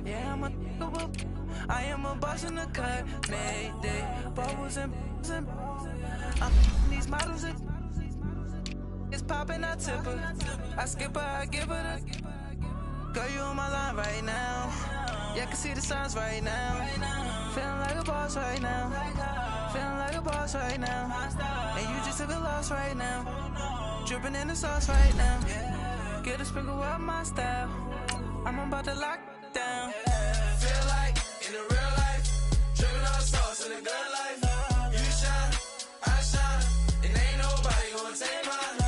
Yeah, I'm a I am a boss in the cut. Mayday, bubbles and I'm these models. It's popping, I tip her. I skip her, I give her the. Girl, you on my line right now. Yeah, I can see the signs right now. Feeling like a boss right now. Feeling like a boss right now. And you just took a loss right now. Dripping in the sauce right now. Get a sprinkle up my style. I'm about to lock down. Feel like in the real life, dripping all sauce in the good life. You shine, I shine, and ain't nobody gonna take mine.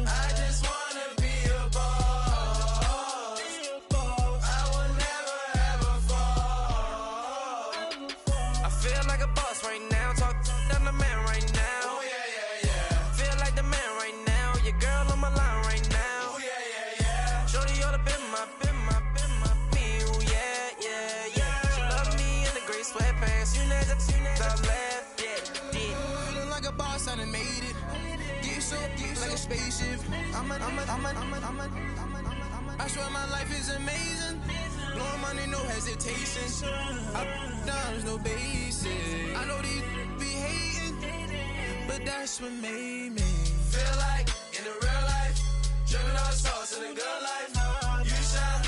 I just wanna be a boss. I will never ever fall. I feel like a boss right now. Talk to the man right now. Oh yeah, yeah, yeah. Feel like the man right now. Your girl on my line right now. Oh yeah, yeah, yeah. Shorty oughta been my me. Ooh, yeah, yeah, yeah. She love me in the gray sweatpants. You never left, yeah. Feeling like a boss, I done made it. Get so like a spaceship. I swear my life is amazing. Blowing money, no hesitation. Up, down, there's no basic. I know these be hating, but that's what made me feel like in the real life, dripping all sauce in the good life. You shine,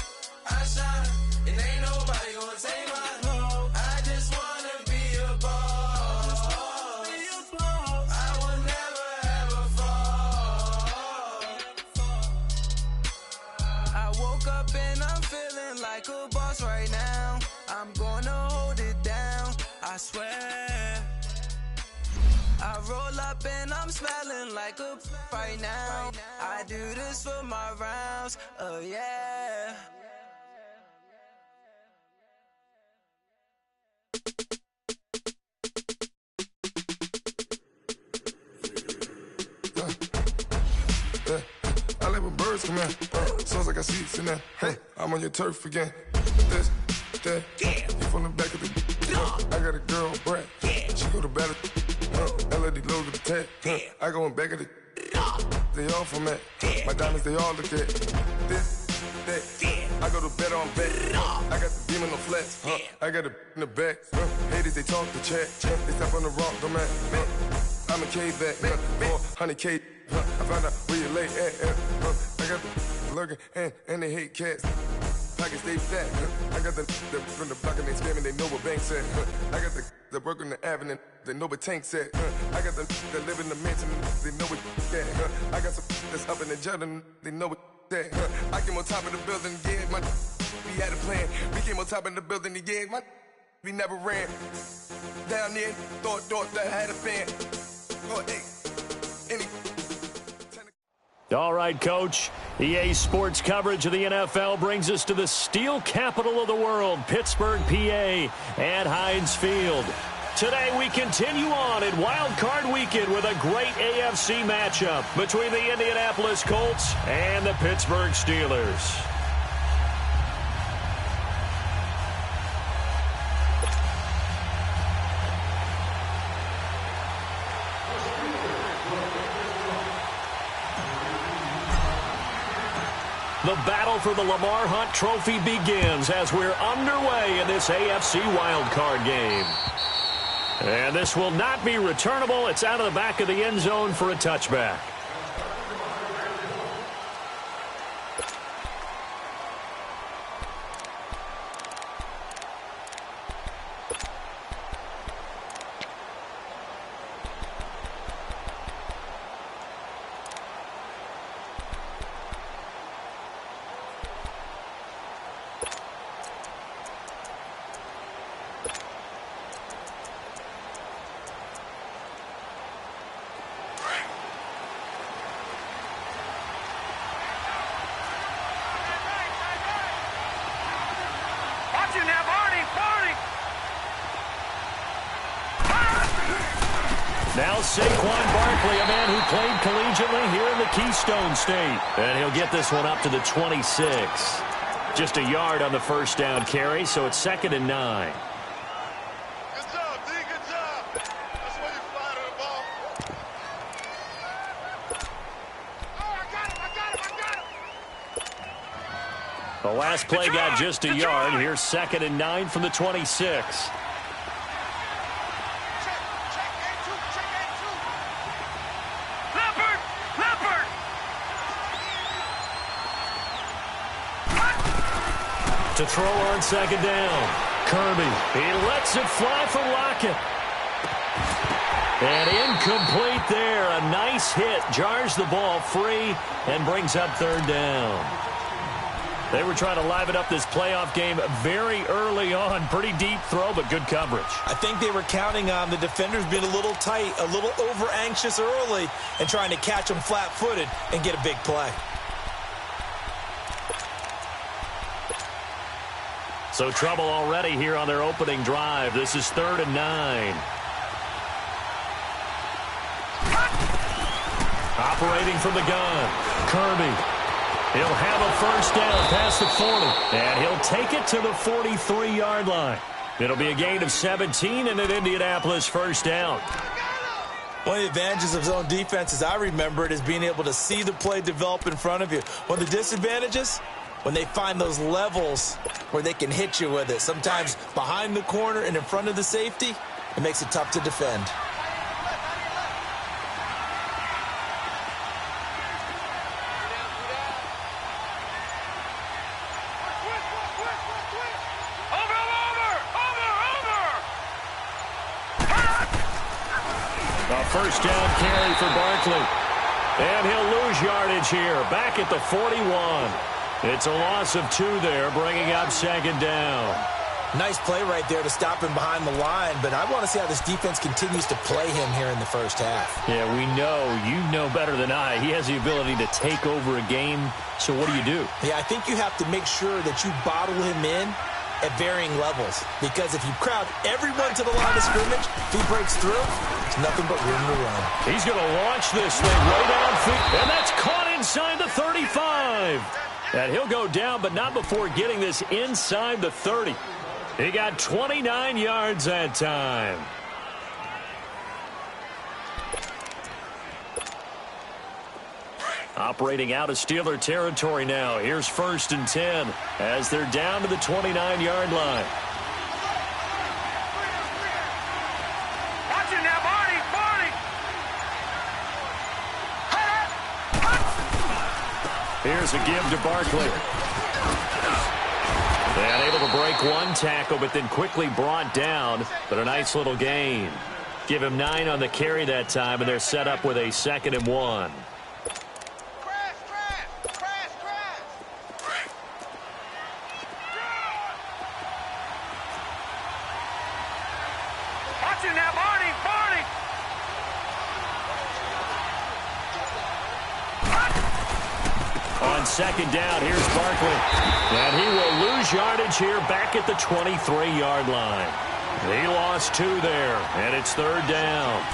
I shine, and ain't nobody gonna take mine. I just wanna be a boss. I will never ever fall. I woke up and I'm feeling like a boss right now. I'm gonna hold it down, I swear. I roll up and I'm smelling like a right now. I do this for my rounds, oh yeah. I like when birds come in. Sounds like I see seats in there. Hey, I'm on your turf again. This, that, you from the back of the. I got a girl, Brad. She go to battle. LED logo the tag. I go in back of the. They all from that. My diamonds, they all look at. This, that. I go to bed on bet. I got the beam on the flats. I got it in the back. Haters, they talk the chat. They step on the rock, don't man. I'm a K-back. 400K. I found out where you lay at. I got the lurking and they hate cats. Pockets stay fat. I got the from the block and they scamming, they know what banks at. I got the work on the avenue, they know what tanks at. I got the live in the mansion, they know what that. I got some that's up in the Jordan, they know what that. I came on top of the building, yeah, we had a plan. We came on top of the building, yeah, we never ran. Down there, thought that had a fan. Oh, hey, any. All right, Coach. EA Sports coverage of the NFL brings us to the steel capital of the world, Pittsburgh, PA, at Heinz Field. Today, we continue on in Wild Card Weekend with a great AFC matchup between the Indianapolis Colts and the Pittsburgh Steelers. The battle for the Lamar Hunt Trophy begins as we're underway in this AFC wildcard game. And this will not be returnable. It's out of the back of the end zone for a touchback. Now Saquon Barkley, a man who played collegiately here in the Keystone State. And he'll get this one up to the 26. Just a yard on the first down carry, so it's 2nd and 9. Good job, D. Good job. That's where you fly to the ball. Oh, I got him. The last play got just a yard. Here's 2nd and 9 from the 26. To throw on 2nd down. Kirby. He lets it fly for Lockett. And incomplete there. A nice hit. Jars the ball free and brings up 3rd down. They were trying to liven up this playoff game very early on. Pretty deep throw, but good coverage. I think they were counting on the defenders being a little tight, a little over-anxious early, and trying to catch them flat-footed and get a big play. So trouble already here on their opening drive. This is 3rd and 9. Operating from the gun. Kirby. He'll have a 1st down past the 40. And he'll take it to the 43-yard line. It'll be a gain of 17 and an Indianapolis 1st down. One of the advantages of zone defense, as I remember it, is being able to see the play develop in front of you. One of the disadvantages, when they find those levels where they can hit you with it. Sometimes behind the corner and in front of the safety, it makes it tough to defend. A 1st down carry for Barkley. And he'll lose yardage here. Back at the 41. It's a loss of 2 there, bringing up 2nd down. Nice play right there to stop him behind the line, but I want to see how this defense continues to play him here in the 1st half. Yeah, we know. You know better than I. He has the ability to take over a game, so what do? Yeah, I think you have to make sure that you bottle him in at varying levels, because if you crowd everyone to the line of scrimmage, if he breaks through, there's nothing but room to run. He's going to launch this thing way downfield, and that's caught inside the 35. And he'll go down, but not before getting this inside the 30. He got 29 yards that time. Operating out of Steeler territory now. Here's 1st and 10 as they're down to the 29-yard line. Watch it now, Barney! Here's a give to Barkley. And able to break one tackle, but then quickly brought down. But a nice little gain. Give him 9 on the carry that time, and they're set up with a 2nd and 1. Watch it now, Barney! On 2nd down, here's Barkley. And he will lose yardage here back at the 23-yard line. He lost 2 there, and it's 3rd down.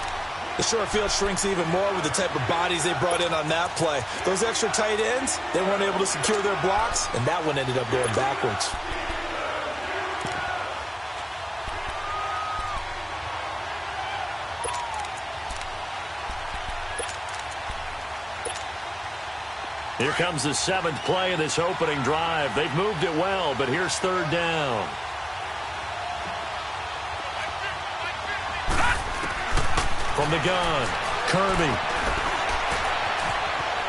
The short field shrinks even more with the type of bodies they brought in on that play. Those extra tight ends, they weren't able to secure their blocks, and that one ended up going backwards. Here comes the 7th play of this opening drive. They've moved it well, but here's 3rd down. From the gun, Kirby.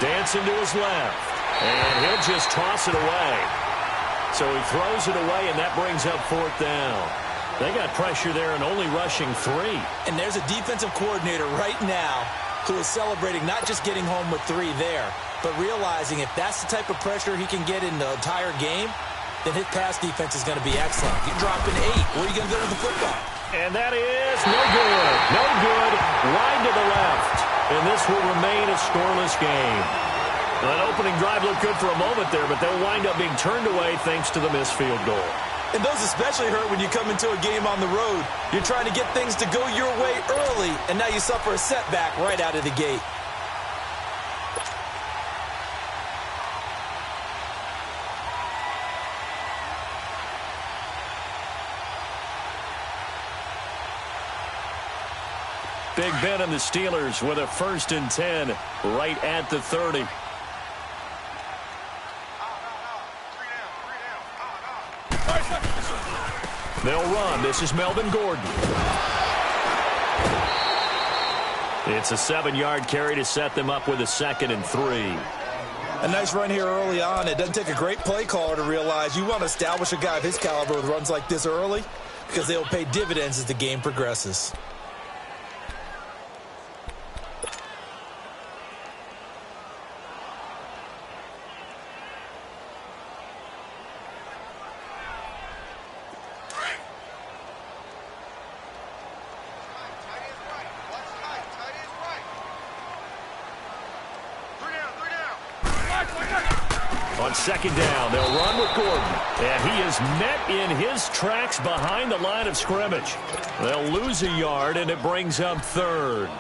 Dancing to his left. And he'll just toss it away. So he throws it away, and that brings up 4th down. They got pressure there and only rushing 3. And there's a defensive coordinator right now who is celebrating not just getting home with 3 there, but realizing if that's the type of pressure he can get in the entire game, then his pass defense is going to be excellent. You're dropping 8. Where are you going to do with the football? And that is no good. No good. Wide to the left. And this will remain a scoreless game. That opening drive looked good for a moment there, but they'll wind up being turned away thanks to the missed field goal. And those especially hurt when you come into a game on the road. You're trying to get things to go your way early, and now you suffer a setback right out of the gate. Big Ben and the Steelers with a 1st and 10 right at the 30. They'll run. This is Melvin Gordon. It's a 7-yard carry to set them up with a 2nd and 3. A nice run here early on. It doesn't take a great play caller to realize you want to establish a guy of his caliber with runs like this early because they'll pay dividends as the game progresses. On 2nd down, they'll run with Gordon. And he is met in his tracks behind the line of scrimmage. They'll lose a yard, and it brings up 3rd.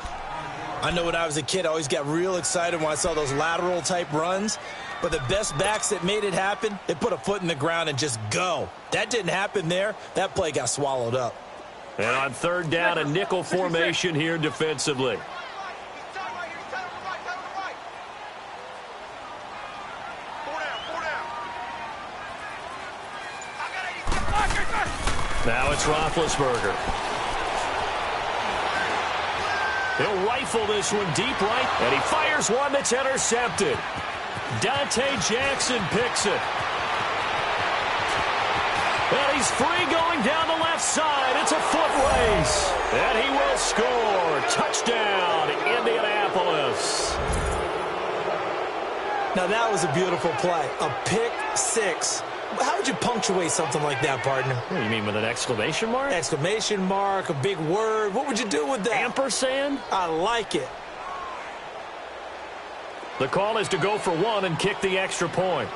I know when I was a kid, I always got real excited when I saw those lateral-type runs. But the best backs that made it happen, they put a foot in the ground and just go. That didn't happen there. That play got swallowed up. And on 3rd down, a nickel formation here defensively. Now it's Roethlisberger. He'll rifle this one deep right, and he fires one that's intercepted. Dante Jackson picks it. And he's free going down the left side. It's a foot race. And he will score. Touchdown, Indianapolis. Now that was a beautiful play. A pick six. How would you punctuate something like that, partner? What do you mean, with an exclamation mark? Exclamation mark, a big word. What would you do with that? Ampersand? I like it. The call is to go for 1 and kick the extra point.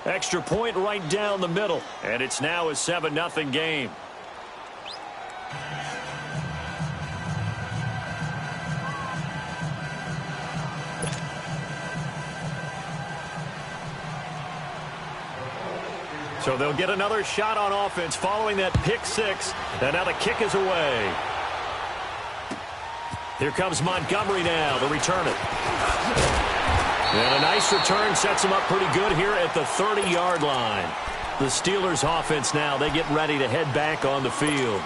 Extra point right down the middle. And it's now a 7-0 game. So they'll get another shot on offense following that pick six. And now the kick is away. Here comes Montgomery now to return it. And a nice return sets him up pretty good here at the 30-yard line. The Steelers offense now, they get ready to head back on the field.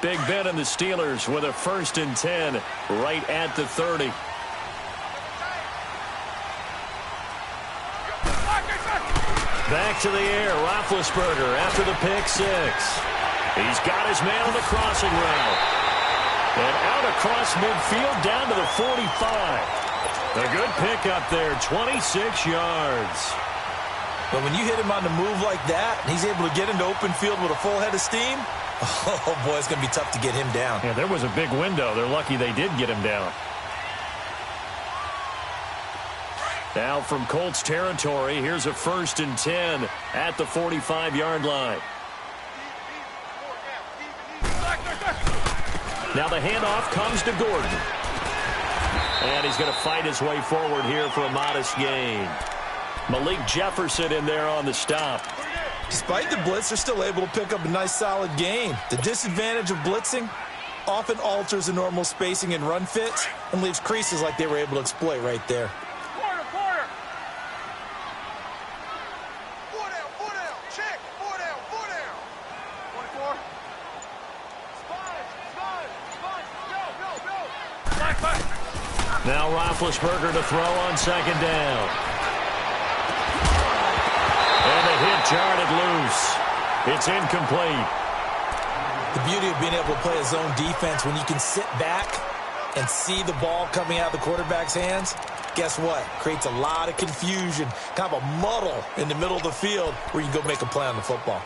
Big Ben and the Steelers with a 1st and 10 right at the 30. Back to the air, Roethlisberger after the pick six. He's got his man on the crossing route. And out across midfield down to the 45. A good pick up there, 26 yards. But when you hit him on the move like that, and he's able to get into open field with a full head of steam, oh, boy, it's going to be tough to get him down. Yeah, there was a big window. They're lucky they did get him down. Now from Colts territory, here's a 1st and 10 at the 45-yard line. Now the handoff comes to Gordon. And he's going to fight his way forward here for a modest gain. Malik Jefferson in there on the stop. Despite the blitz, they're still able to pick up a nice solid gain. The disadvantage of blitzing often alters the normal spacing and run fits and leaves creases like they were able to exploit right there. Now Roethlisberger to throw on 2nd down. And the hit jarred it loose. It's incomplete. The beauty of being able to play a zone defense when you can sit back and see the ball coming out of the quarterback's hands, guess what? Creates a lot of confusion, kind of a muddle in the middle of the field where you can go make a play on the football.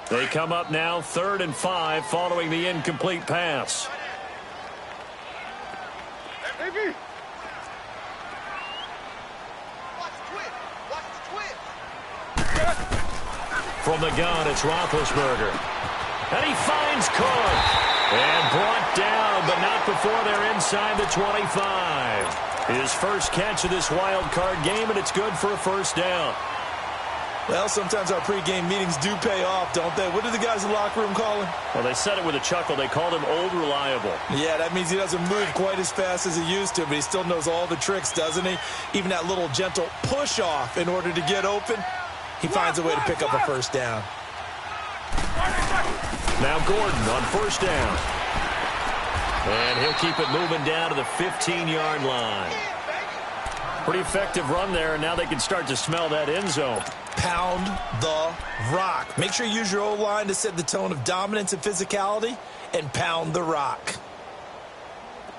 They come up now 3rd and 5 following the incomplete pass. From the gun, it's Roethlisberger. And he finds Cook. And brought down, but not before they're inside the 25. His first catch of this wild card game, and it's good for a 1st down. Well, sometimes our pregame meetings do pay off, don't they? What do the guys in the locker room call him? Well, they said it with a chuckle. They called him Old Reliable. Yeah, that means he doesn't move quite as fast as he used to, but he still knows all the tricks, doesn't he? Even that little gentle push-off in order to get open, he finds a way to pick up a first down. Now Gordon on first down. And he'll keep it moving down to the 15-yard line. Pretty effective run there, and now they can start to smell that end zone. Pound the rock. Make sure you use your O-line to set the tone of dominance and physicality, and pound the rock.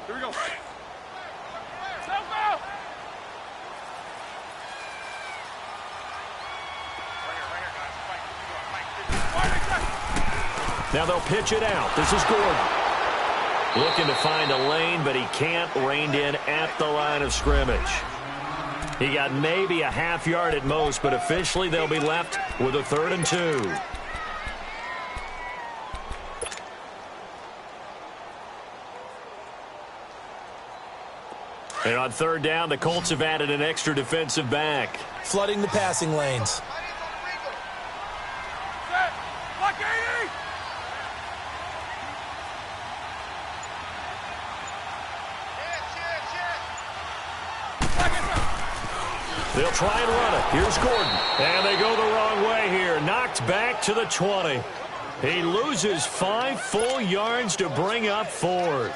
Here we go. Now they'll pitch it out. This is Gordon. Looking to find a lane, but he can't. Reined in at the line of scrimmage. He got maybe a half yard at most, but officially they'll be left with a 3rd and 2. And on 3rd down, the Colts have added an extra defensive back. Flooding the passing lanes. They'll try and run it. Here's Gordon. And they go the wrong way here. Knocked back to the 20. He loses 5 full yards to bring up 4th.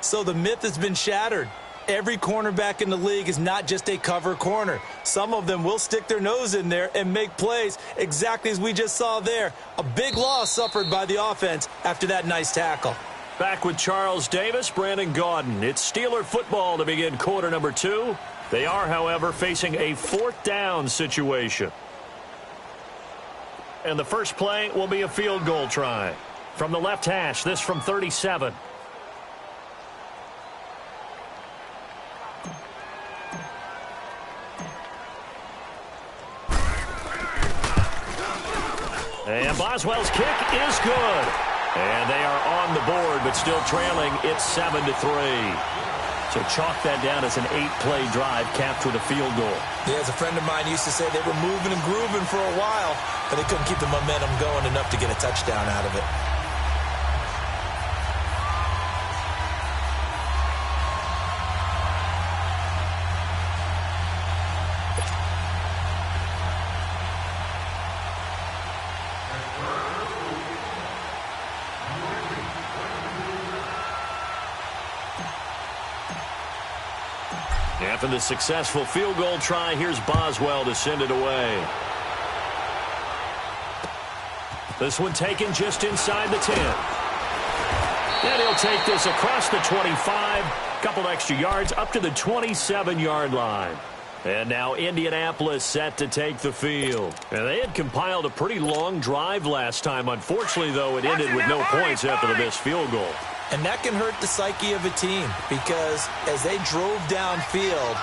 So the myth has been shattered. Every cornerback in the league is not just a cover corner. Some of them will stick their nose in there and make plays exactly as we just saw there. A big loss suffered by the offense after that nice tackle. Back with Charles Davis, Brandon Gaudin. It's Steeler football to begin quarter number 2. They are, however, facing a 4th down situation. And the first play will be a field goal try. From the left hash, this from 37. And Boswell's kick is good. And they are on the board, but still trailing. It's 7-3. So chalk that down as an 8-play drive capped with a field goal. Yeah, as a friend of mine used to say, they were moving and grooving for a while, but they couldn't keep the momentum going enough to get a touchdown out of it. After the successful field goal try, here's Boswell to send it away. This one taken just inside the 10. And he'll take this across the 25, couple extra yards up to the 27-yard line. And now Indianapolis set to take the field. And they had compiled a pretty long drive last time. Unfortunately, though, it ended with no points after the missed field goal. And that can hurt the psyche of a team because as they drove downfield,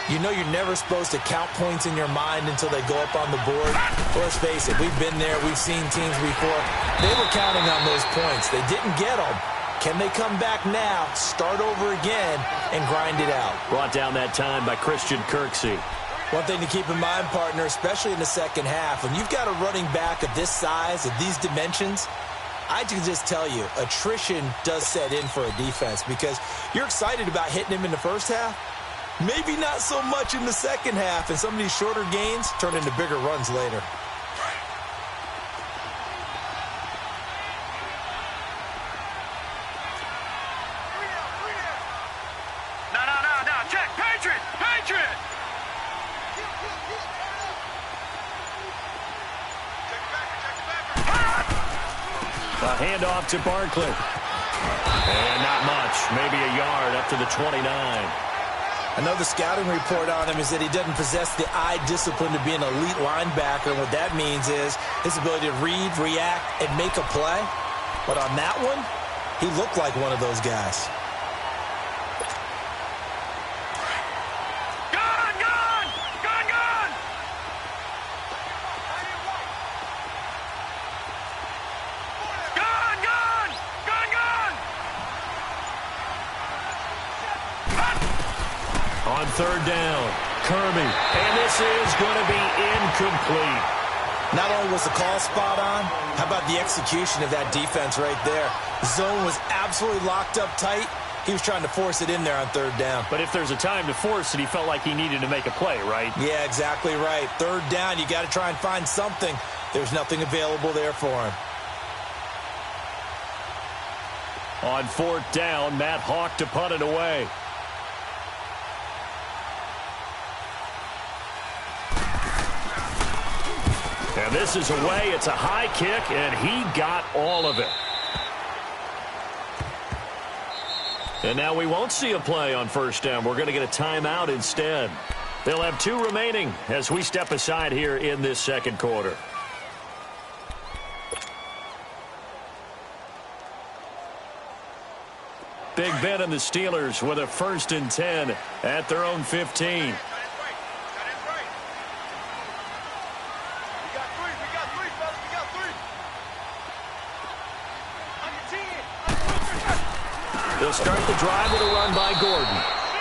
you know you're never supposed to count points in your mind until they go up on the board. Well, let's face it, we've been there. We've seen teams before. They were counting on those points. They didn't get them. Can they come back now, start over again, and grind it out? Brought down that time by Christian Kirksey. One thing to keep in mind, partner, especially in the second half, when you've got a running back of this size, of these dimensions, I can just tell you, attrition does set in for a defense because you're excited about hitting him in the first half. Maybe not so much in the second half, and some of these shorter gains turn into bigger runs later. No, check, Patriot! A handoff to Barkley. And not much, maybe a yard up to the 29. I know the scouting report on him is that he doesn't possess the eye discipline to be an elite linebacker. And what that means is his ability to read, react, and make a play. But on that one, he looked like one of those guys. On 3rd down, Kirby. And this is going to be incomplete. Not only was the call spot on, how about the execution of that defense right there? The zone was absolutely locked up tight. He was trying to force it in there on third down. But if there's a time to force it, he felt like he needed to make a play, right? Yeah, exactly right. Third down, you got to try and find something. There's nothing available there for him. On fourth down, Matt Hawk to punt it away. And this is away. It's a high kick, and he got all of it. And now we won't see a play on first down. We're going to get a timeout instead. They'll have 2 remaining as we step aside here in this second quarter. Big Ben and the Steelers with a 1st and 10 at their own 15. They'll start the drive with a run by Gordon.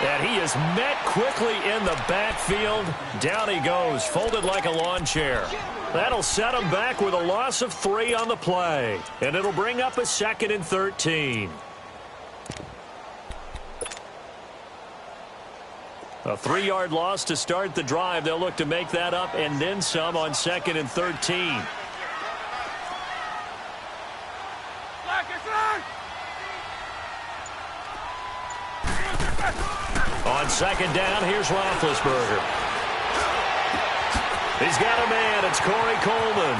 And he is met quickly in the backfield. Down he goes, folded like a lawn chair. That'll set him back with a loss of 3 on the play. And it'll bring up a 2nd and 13. A 3-yard loss to start the drive. They'll look to make that up and then some on 2nd and 13. On 2nd down, here's Roethlisberger. He's got a man. It's Corey Coleman.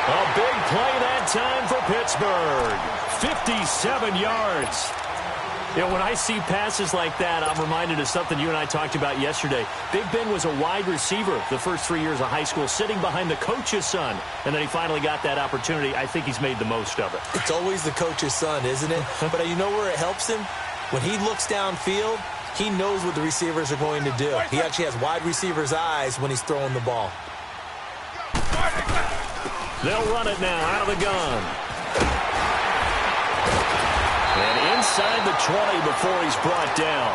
A big play that time for Pittsburgh. 57 yards. You know, when I see passes like that, I'm reminded of something you and I talked about yesterday. Big Ben was a wide receiver the first 3 years of high school, sitting behind the coach's son. And then he finally got that opportunity. I think he's made the most of it. It's always the coach's son, isn't it? But you know where it helps him? When he looks downfield, he knows what the receivers are going to do. He actually has wide receivers' eyes when he's throwing the ball. They'll run it now out of the gun. And inside the 20 before he's brought down.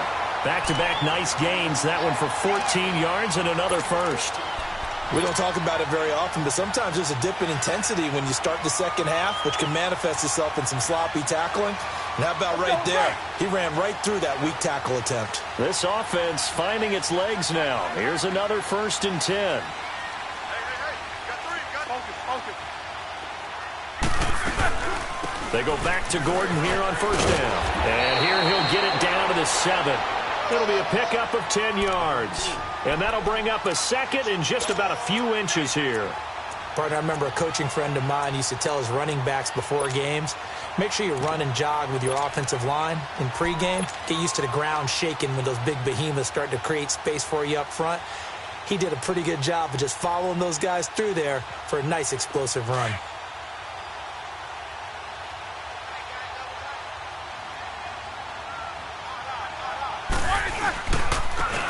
Back-to-back nice gains. That one for 14 yards and another first. We don't talk about it very often, but sometimes there's a dip in intensity when you start the second half, which can manifest itself in some sloppy tackling. And how about right there? He ran right through that weak tackle attempt. This offense finding its legs now. Here's another 1st and 10. They go back to Gordon here on first down. And here he'll get it down to the 7. It'll be a pickup of 10 yards. And that'll bring up a 2nd and just about a few inches here. Partner, I remember a coaching friend of mine used to tell his running backs before games, make sure you run and jog with your offensive line in pregame. Get used to the ground shaking when those big behemoths start to create space for you up front. He did a pretty good job of just following those guys through there for a nice explosive run.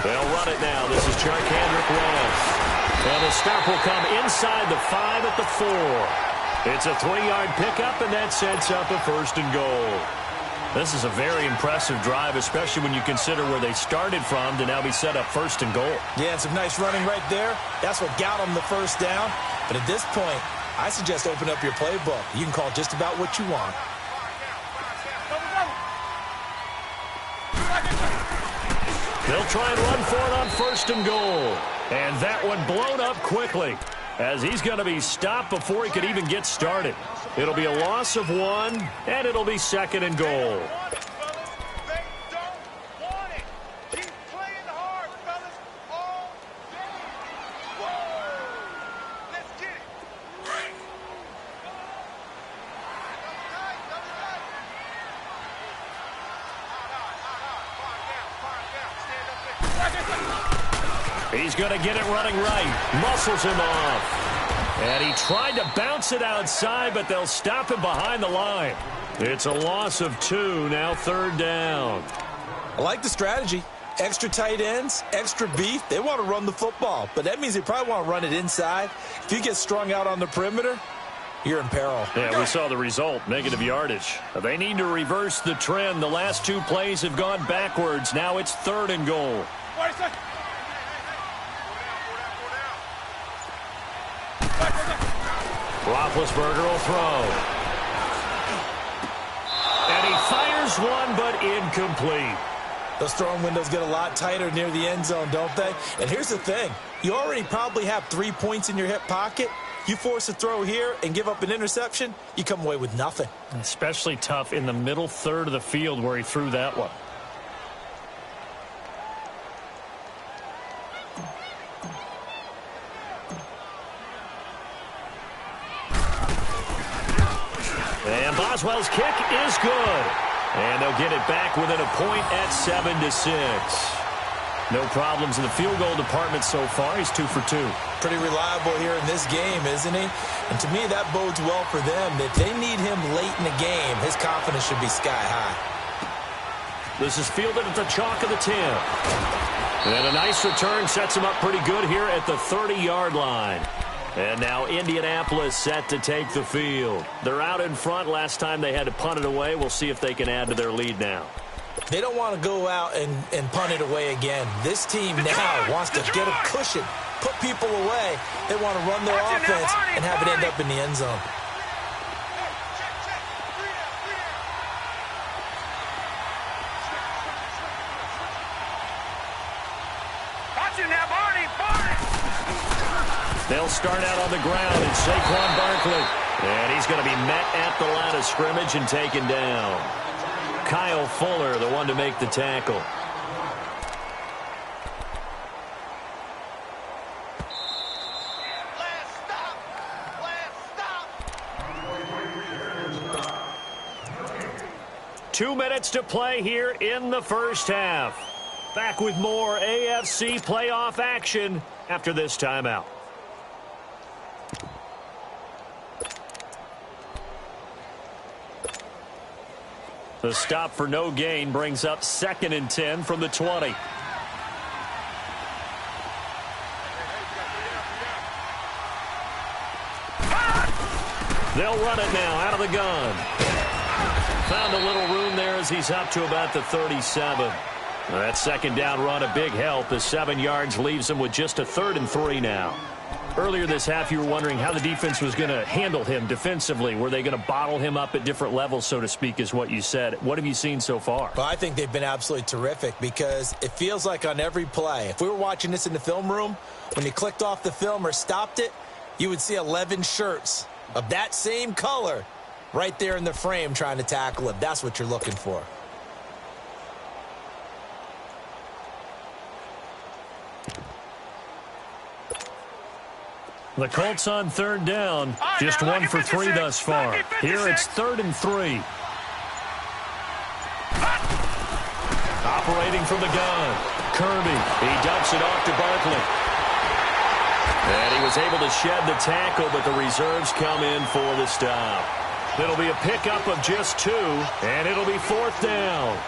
They'll run it now. This is Charkandrick Ross. And the stop will come inside the 5 at the 4. It's a 3-yard pickup, and that sets up a 1st and goal. This is a very impressive drive, especially when you consider where they started from to now be set up 1st and goal. Yeah, and some nice running right there. That's what got them the first down. But at this point, I suggest open up your playbook. You can call just about what you want. They'll try and run for it on 1st and goal. And that one blown up quickly as he's going to be stopped before he could even get started. It'll be a loss of 1, and it'll be 2nd and goal. He's going to get it running right. Muscles him off. And he tried to bounce it outside, but they'll stop him behind the line. It's a loss of 2, now 3rd down. I like the strategy. Extra tight ends, extra beef. They want to run the football, but that means they probably want to run it inside. If you get strung out on the perimeter, you're in peril. Yeah, we saw the result, negative yardage. They need to reverse the trend. The last 2 plays have gone backwards. Now it's 3rd and goal. Roethlisberger will throw. And he fires one, but incomplete. Those throwing windows get a lot tighter near the end zone, don't they? And here's the thing. You already probably have 3 points in your hip pocket. You force a throw here and give up an interception, you come away with nothing. Especially tough in the middle third of the field where he threw that one. And Boswell's kick is good. And they'll get it back within a point at 7-6. No problems in the field goal department so far. He's 2 for 2. Pretty reliable here in this game, isn't he? And to me, that bodes well for them. If they need him late in the game, his confidence should be sky high. This is fielded at the chalk of the 10. And a nice return sets him up pretty good here at the 30-yard line. And now Indianapolis set to take the field. They're out in front. Last time they had to punt it away. We'll see if they can add to their lead now. They don't want to go out and punt it away again. This team now wants to get a cushion, put people away. They want to run their offense and have it end up in the end zone. They'll start out on the ground. It's Saquon Barkley. And he's going to be met at the line of scrimmage and taken down. Kyle Fuller, the one to make the tackle. Last stop. 2 minutes to play here in the first half. Back with more AFC playoff action after this timeout. The stop for no gain brings up 2nd and 10 from the 20. They'll run it now out of the gun. Found a little room there as he's up to about the 37. That 2nd down run a big help. The 7 yards leaves him with just a 3rd and 3 now. Earlier this half, you were wondering how the defense was going to handle him defensively. Were they going to bottle him up at different levels, so to speak, is what you said. What have you seen so far? Well, I think they've been absolutely terrific because it feels like on every play, if we were watching this in the film room, when you clicked off the film or stopped it, you would see 11 shirts of that same color right there in the frame trying to tackle him. That's what you're looking for. The Colts on 3rd down. Just 1 for 3 thus far. Here it's 3rd and 3. Operating from the gun. Kirby. He dumps it off to Barkley. And he was able to shed the tackle, but the reserves come in for the stop. It'll be a pickup of just 2, and it'll be 4th down.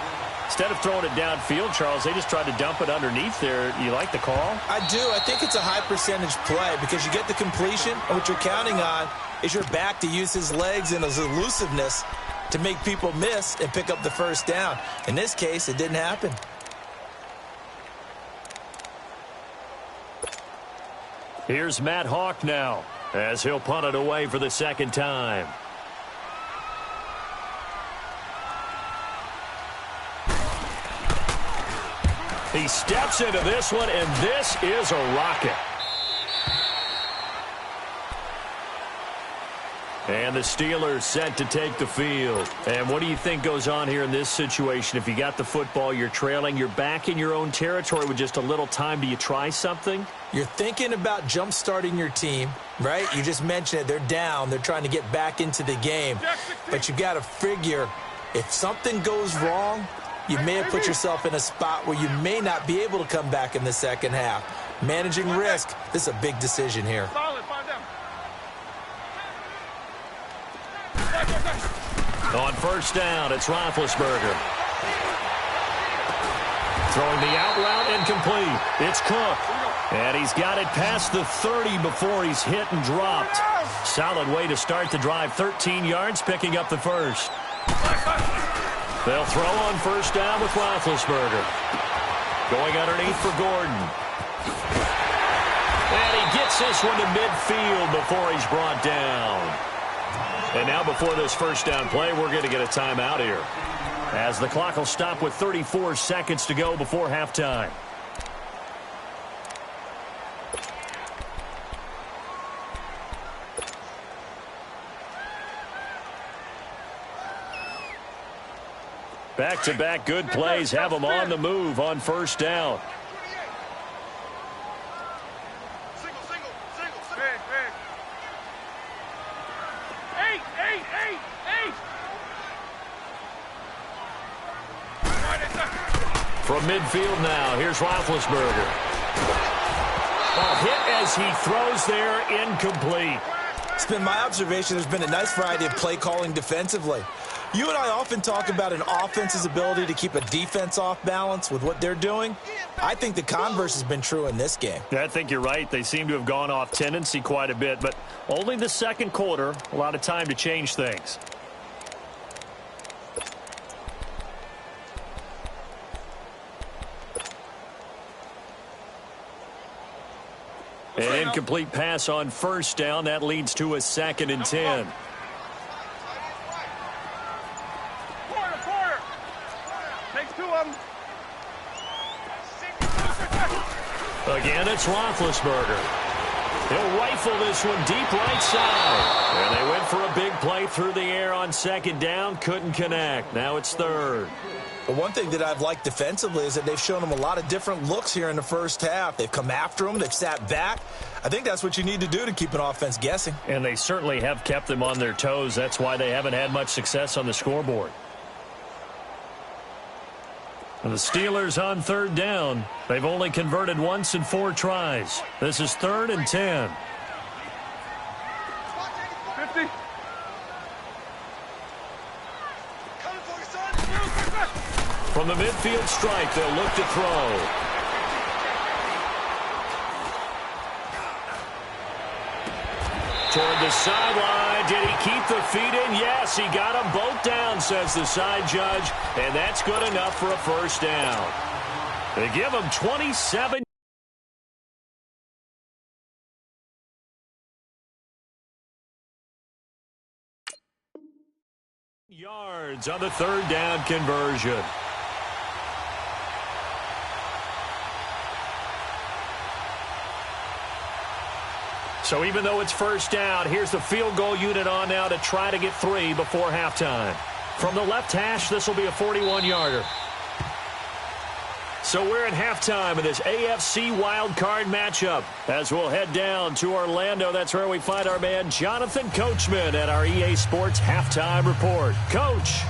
Instead of throwing it downfield, Charles, they just tried to dump it underneath there. You like the call? I do. I think it's a high percentage play because you get the completion, and what you're counting on is your back to use his legs and his elusiveness to make people miss and pick up the 1st down. In this case, it didn't happen. Here's Matt Hawk now as he'll punt it away for the 2nd time. He steps into this one, and this is a rocket. And the Steelers set to take the field. And what do you think goes on here in this situation? If you got the football, you're trailing, you're back in your own territory with just a little time. Do you try something? You're thinking about jump-starting your team, right? You just mentioned it. They're down. They're trying to get back into the game. But you've got to figure if something goes wrong, you may have put yourself in a spot where you may not be able to come back in the 2nd half. Managing risk, this is a big decision here. On 1st down, it's Roethlisberger. Throwing the out route incomplete. It's Cook. And he's got it past the 30 before he's hit and dropped. Solid way to start the drive. 13 yards, picking up the first. They'll throw on first down with Roethlisberger. Going underneath for Gordon. And he gets this one to midfield before he's brought down. And now before this first down play, we're going to get a timeout here, as the clock will stop with 34 seconds to go before halftime. Back-to-back good plays have them on the move on first down. From midfield now, here's Roethlisberger. A hit as he throws there, incomplete. It's been my observation there's been a nice variety of play calling defensively. You and I often talk about an offense's ability to keep a defense off balance with what they're doing. I think the converse has been true in this game. I think you're right. They seem to have gone off tendency quite a bit, but only the second quarter, a lot of time to change things. An incomplete pass on first down. That leads to a 2nd and 10. Again, it's Roethlisberger. He'll rifle this one deep right side. And they went for a big play through the air on second down. Couldn't connect. Now it's third. But one thing that I've liked defensively is that they've shown them a lot of different looks here in the first half. They've come after them. They've sat back. I think that's what you need to do to keep an offense guessing. And they certainly have kept them on their toes. That's why they haven't had much success on the scoreboard. And the Steelers on third down. They've only converted once in 4 tries. This is 3rd and 10. 50. From the midfield stripe, they'll look to throw. Toward the sideline. Did he keep the feet in? Yes, he got them both down, says the side judge. And that's good enough for a first down. They give him 27 yards on the third down conversion. So even though it's first down, here's the field goal unit on now to try to get 3 before halftime. From the left hash, this will be a 41-yarder. So we're at halftime of this AFC wildcard matchup. As we'll head down to Orlando, that's where we find our man Jonathan Coachman at our EA Sports Halftime Report. Coach.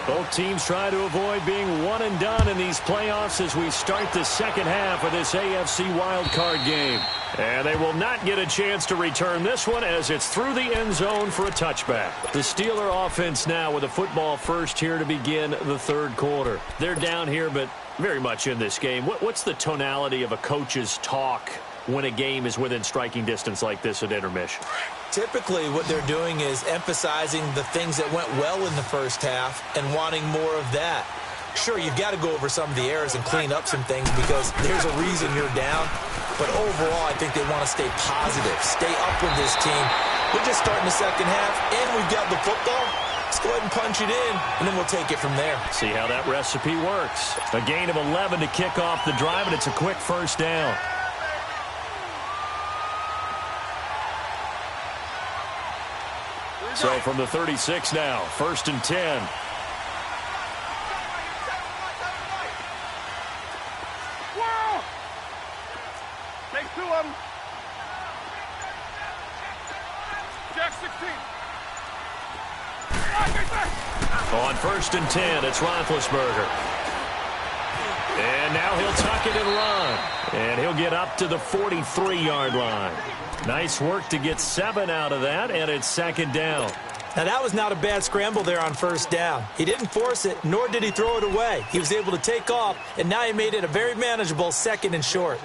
Both teams try to avoid being one and done in these playoffs as we start the second half of this AFC wildcard game. And they will not get a chance to return this one as it's through the end zone for a touchback. The Steeler offense now with a football first here to begin the third quarter. They're down here, but very much in this game. What's the tonality of a coach's talk when a game is within striking distance like this at intermission? Typically, what they're doing is emphasizing the things that went well in the first half and wanting more of that. Sure, you've got to go over some of the errors and clean up some things because there's a reason you're down. But overall, I think they want to stay positive, stay up with this team. We're just starting the second half, and we've got the football. Let's go ahead and punch it in, and then we'll take it from there. See how that recipe works. A gain of 11 to kick off the drive, and it's a quick first down. So from the 36 now, 1st and 10. Whoa! Take 2 of them. Jack 16. On 1st and 10, it's Roethlisberger. And now he'll tuck it and run. And he'll get up to the 43-yard line. Nice work to get 7 out of that, and it's 2nd down. Now, that was not a bad scramble there on first down. He didn't force it, nor did he throw it away. He was able to take off, and now he made it a very manageable 2nd and short.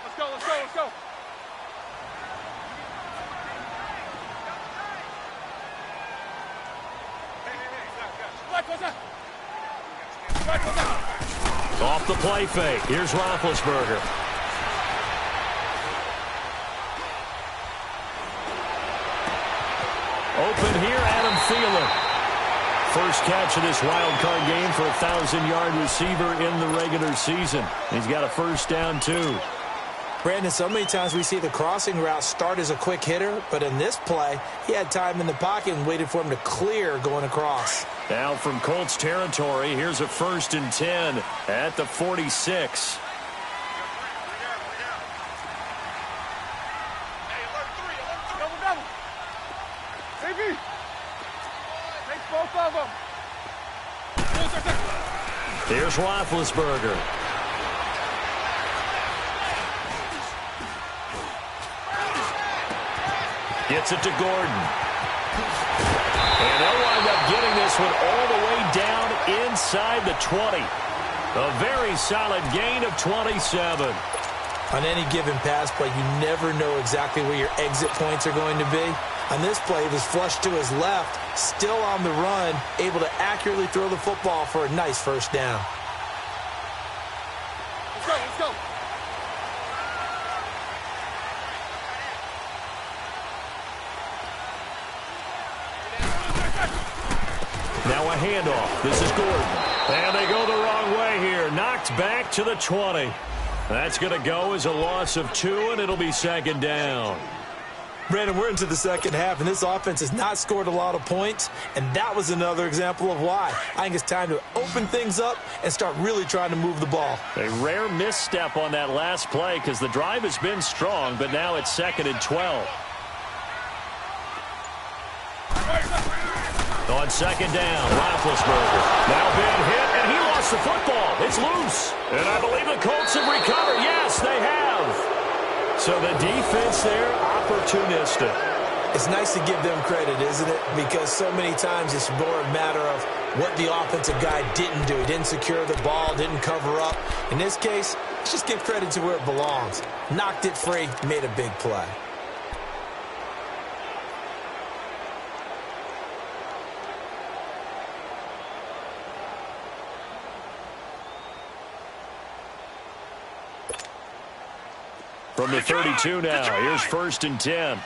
Let's go, let's go, let's go. Off the play fake. Here's Roethlisberger. Open here, Adam Thielen. First catch of this wild card game for a 1,000-yard receiver in the regular season. He's got a first down, too. Brandon, so many times we see the crossing route start as a quick hitter, but in this play, he had time in the pocket and waited for him to clear going across. Now from Colts territory, here's a 1st and 10 at the 46. Here's Roethlisberger. Gets it to Gordon. And they'll wind up getting this one all the way down inside the 20. A very solid gain of 27. On any given pass play, you never know exactly where your exit points are going to be. On this play, he was flushed to his left, still on the run, able to accurately throw the football for a nice first down. Let's go, let's go. Now a handoff. This is Gordon. And they go the wrong way here. Knocked back to the 20. That's going to go as a loss of 2, and it'll be 2nd down. Brandon, we're into the second half, and this offense has not scored a lot of points, and that was another example of why. I think it's time to open things up and start really trying to move the ball. A rare misstep on that last play because the drive has been strong, but now it's 2nd and 12. On 2nd down, Roethlisberger. Now been hit, and he lost the football. It's loose. And I believe the Colts have recovered. Yes, they have. So the defense there, opportunistic. It's nice to give them credit, isn't it? Because so many times it's more a matter of what the offensive guy didn't do. He didn't secure the ball, didn't cover up. In this case, let's just give credit to where it belongs. Knocked it free, made a big play. From the 32 now, here's 1st and 10.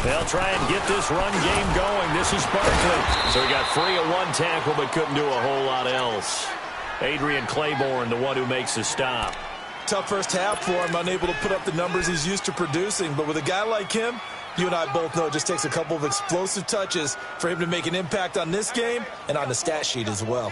They'll try and get this run game going. This is Barkley. So he got free of 1 tackle but couldn't do a whole lot else. Adrian Claiborne, the one who makes the stop. Tough first half for him, unable to put up the numbers he's used to producing. But with a guy like him, you and I both know it just takes a couple of explosive touches for him to make an impact on this game and on the stat sheet as well.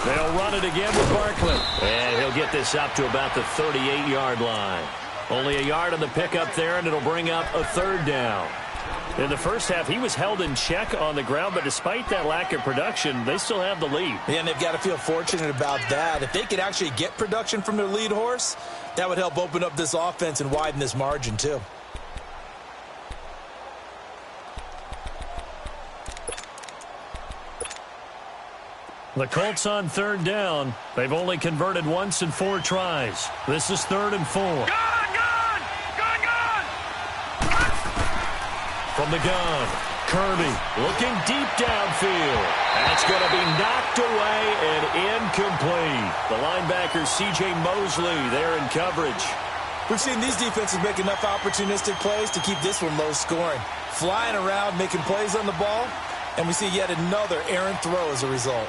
They'll run it again with Barkley. And he'll get this up to about the 38-yard line. Only a yard on the pickup there, and it'll bring up a 3rd down. In the first half, he was held in check on the ground, but despite that lack of production, they still have the lead. Yeah, and they've got to feel fortunate about that. If they could actually get production from their lead horse, that would help open up this offense and widen this margin, too. The Colts on 3rd down. They've only converted once in 4 tries. This is 3rd and 4. From the gun, Kirby looking deep downfield. That's going to be knocked away and incomplete. The linebacker, C.J. Mosley, there in coverage. We've seen these defenses make enough opportunistic plays to keep this one low scoring. Flying around, making plays on the ball, and we see yet another errant throw as a result.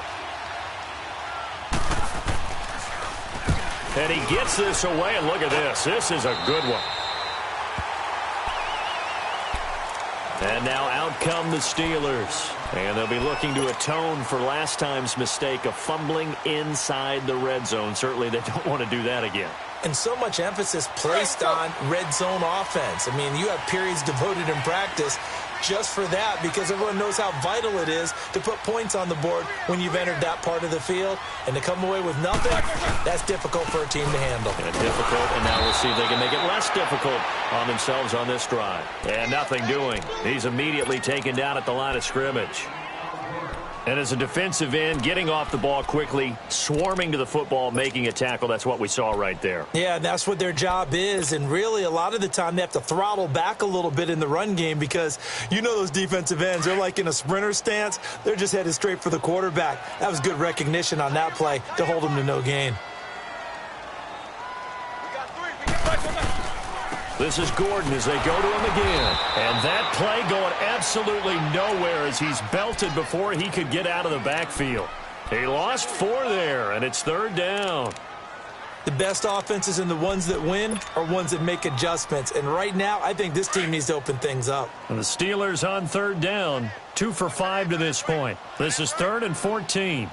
And he gets this away, and look at this. This is a good one. And now out come the Steelers. And they'll be looking to atone for last time's mistake of fumbling inside the red zone. Certainly they don't want to do that again. And so much emphasis placed on red zone offense. I mean, you have periods devoted in practice just for that because everyone knows how vital it is to put points on the board when you've entered that part of the field. And to come away with nothing, that's difficult for a team to handle. And difficult, and now we'll see if they can make it less difficult on themselves on this drive. And nothing doing. He's immediately taken down at the line of scrimmage. And as a defensive end, getting off the ball quickly, swarming to the football, making a tackle, that's what we saw right there. Yeah, that's what their job is. And really, a lot of the time, they have to throttle back a little bit in the run game because you know those defensive ends, they're like in a sprinter stance. They're just headed straight for the quarterback. That was good recognition on that play to hold them to no gain. This is Gordon as they go to him again. And that play going absolutely nowhere as he's belted before he could get out of the backfield. He lost 4 there, and it's 3rd down. The best offenses and the ones that win are ones that make adjustments. And right now, I think this team needs to open things up. And the Steelers on 3rd down, 2 for 5 to this point. This is 3rd and 14.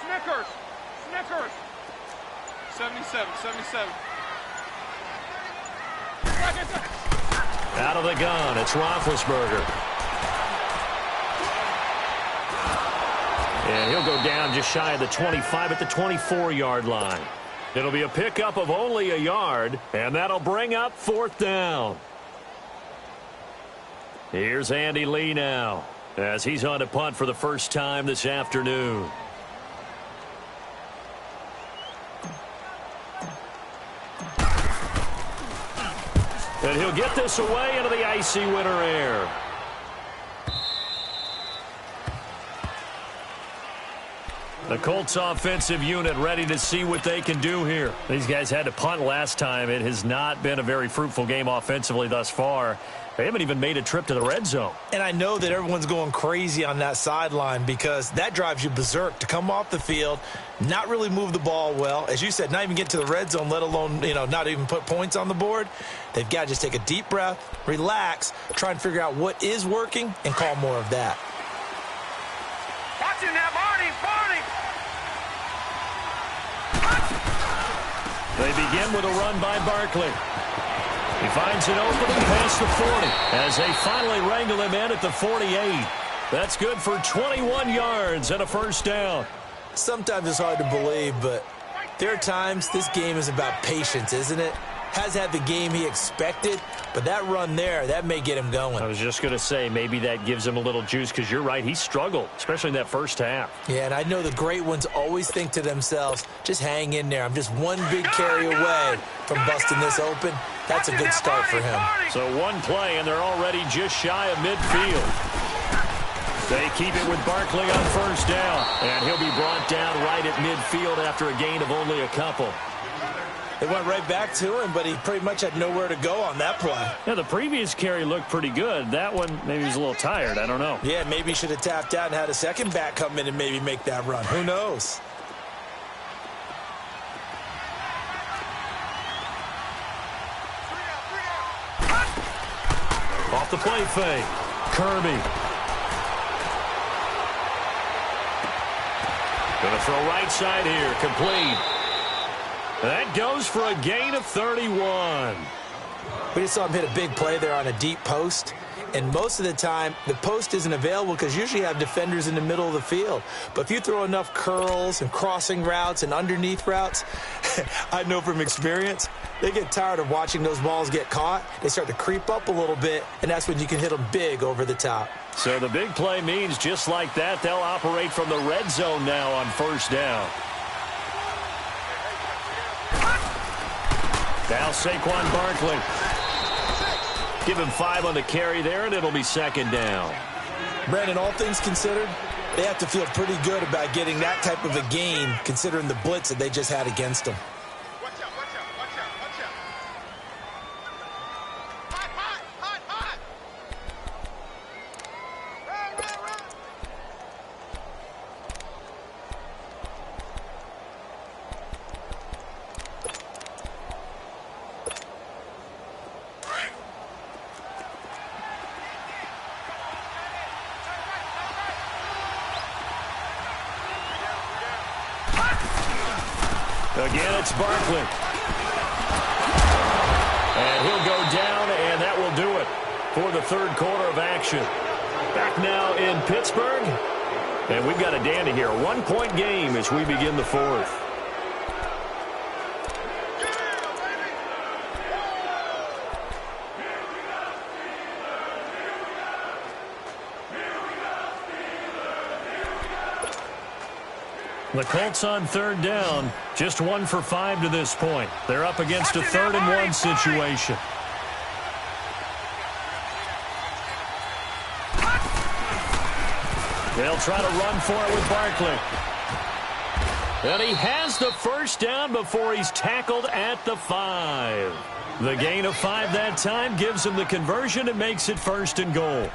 Snickers. 77. Out of the gun, it's Roethlisberger. And he'll go down just shy of the 25 at the 24-yard line. It'll be a pickup of only a yard, and that'll bring up 4th down. Here's Andy Lee now as he's on to punt for the first time this afternoon. And he'll get this away into the icy winter air. The Colts offensive unit ready to see what they can do here. These guys had to punt last time. It has not been a very fruitful game offensively thus far. They haven't even made a trip to the red zone. And I know that everyone's going crazy on that sideline because that drives you berserk to come off the field, not really move the ball well. As you said, not even get to the red zone, let alone, not even put points on the board. They've got to just take a deep breath, relax, try and figure out what is working, and call more of that. Watching that, Barney. They begin with a run by Barkley. He finds an opening past the 40 as they finally wrangle him in at the 48. That's good for 21 yards and a 1st down. Sometimes it's hard to believe, but there are times this game is about patience, isn't it? Has had the game he expected, but that run there, that may get him going. I was just going to say, maybe that gives him a little juice because you're right, he struggled, especially in that first half. Yeah, and I know the great ones always think to themselves, just hang in there. I'm just one big carry away from busting this open. That's a good start for him. So one play, and they're already just shy of midfield. They keep it with Barkley on 1st down, and he'll be brought down right at midfield after a gain of only a couple. They went right back to him, but he pretty much had nowhere to go on that play. Yeah, the previous carry looked pretty good. That one, maybe he was a little tired. I don't know. Yeah, maybe he should have tapped out and had a second back come in and maybe make that run. Who knows? Off the play fake. Kirby. Going to throw right side here. Complete. That goes for a gain of 31. We just saw him hit a big play there on a deep post. And most of the time, the post isn't available because usually you have defenders in the middle of the field. But if you throw enough curls and crossing routes and underneath routes, I know from experience, they get tired of watching those balls get caught. They start to creep up a little bit, and that's when you can hit them big over the top. So the big play means just like that, they'll operate from the red zone now on 1st down. Now Saquon Barkley. Give him 5 on the carry there, and it'll be 2nd down. Brandon, all things considered, they have to feel pretty good about getting that type of a gain, considering the blitz that they just had against them. Watch out. Hot. Run. it's Barkley. And he'll go down, and that will do it for the third quarter of action. Back now in Pittsburgh. And we've got a dandy here. 1-point game as we begin the fourth. The Colts on third down, just 1 for 5 to this point. They're up against a 3rd-and-1 situation. They'll try to run for it with Barkley. And he has the first down before he's tackled at the 5. The gain of 5 that time gives him the conversion and makes it 1st and goal.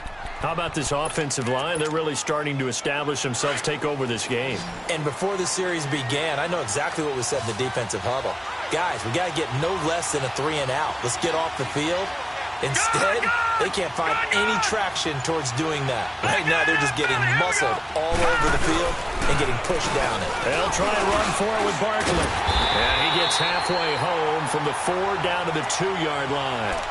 How about this offensive line? They're really starting to establish themselves, take over this game. And before the series began, I know exactly what we said in the defensive huddle. Guys, we got to get no less than a 3-and-out. Let's get off the field. Instead, they can't find any traction towards doing that. Right now, they're just getting muscled all over the field and getting pushed down it. They'll try and run for it with Barkley. And he gets halfway home from the 4 down to the 2-yard line.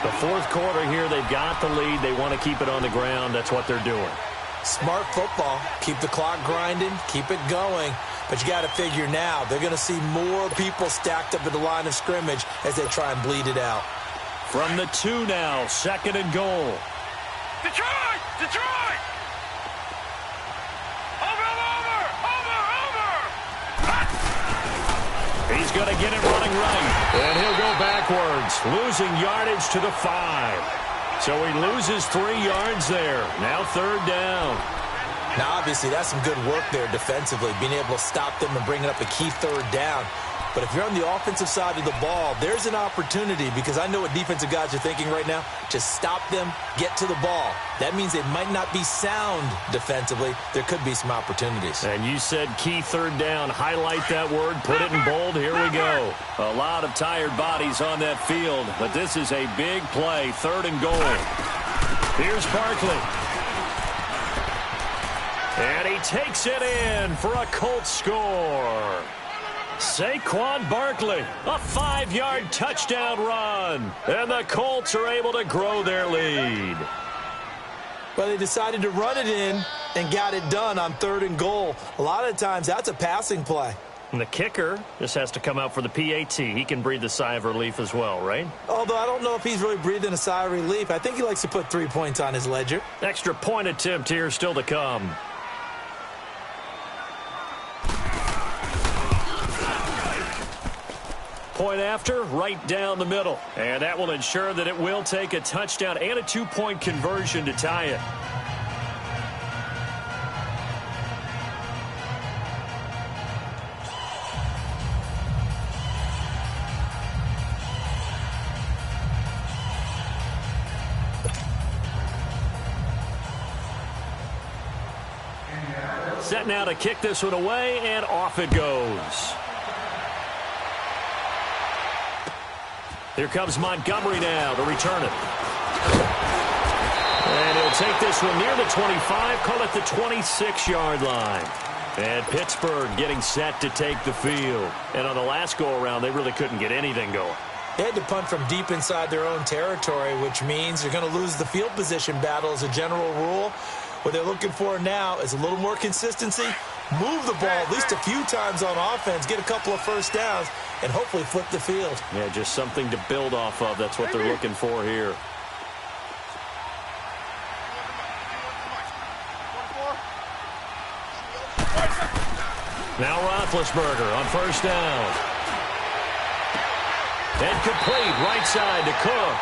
The fourth quarter here, they've got the lead. They want to keep it on the ground. That's what they're doing. Smart football. Keep the clock grinding. Keep it going. But you got to figure now, they're going to see more people stacked up at the line of scrimmage as they try and bleed it out. From the 2 now, 2nd and goal. Detroit! Detroit! Over! He's going to get it running right. And he'll go backwards, losing yardage to the 5. So he loses 3 yards there. Now 3rd down. Now, obviously, that's some good work there defensively, being able to stop them and bringing up a key 3rd down. But if you're on the offensive side of the ball, there's an opportunity, because I know what defensive guys are thinking right now. Just stop them, get to the ball. That means they might not be sound defensively. There could be some opportunities. And you said key 3rd down. Highlight that word. Put it in bold. Here we go. A lot of tired bodies on that field, but this is a big play. 3rd and goal. Here's Barkley. And he takes it in for a Colts score. Saquon Barkley, a 5-yard touchdown run. And the Colts are able to grow their lead. Well, they decided to run it in and got it done on 3rd and goal. A lot of times, that's a passing play. And the kicker just has to come out for the PAT. He can breathe a sigh of relief as well, right? Although I don't know if he's really breathing a sigh of relief. I think he likes to put 3 points on his ledger. Extra point attempt here still to come. Point after, right down the middle. And that will ensure that it will take a touchdown and a 2-point conversion to tie it. Set now to kick this one away, and off it goes. Here comes Montgomery now to return it. And he'll take this one near the 25, call it the 26-yard line. And Pittsburgh getting set to take the field. And on the last go-around, they really couldn't get anything going. They had to punt from deep inside their own territory, which means they're going to lose the field position battle as a general rule. What they're looking for now is a little more consistency, move the ball at least a few times on offense, get a couple of first downs, and hopefully flip the field. Yeah, just something to build off of. That's what they're looking for here. Now Roethlisberger on 1st down. And complete right side to Cook.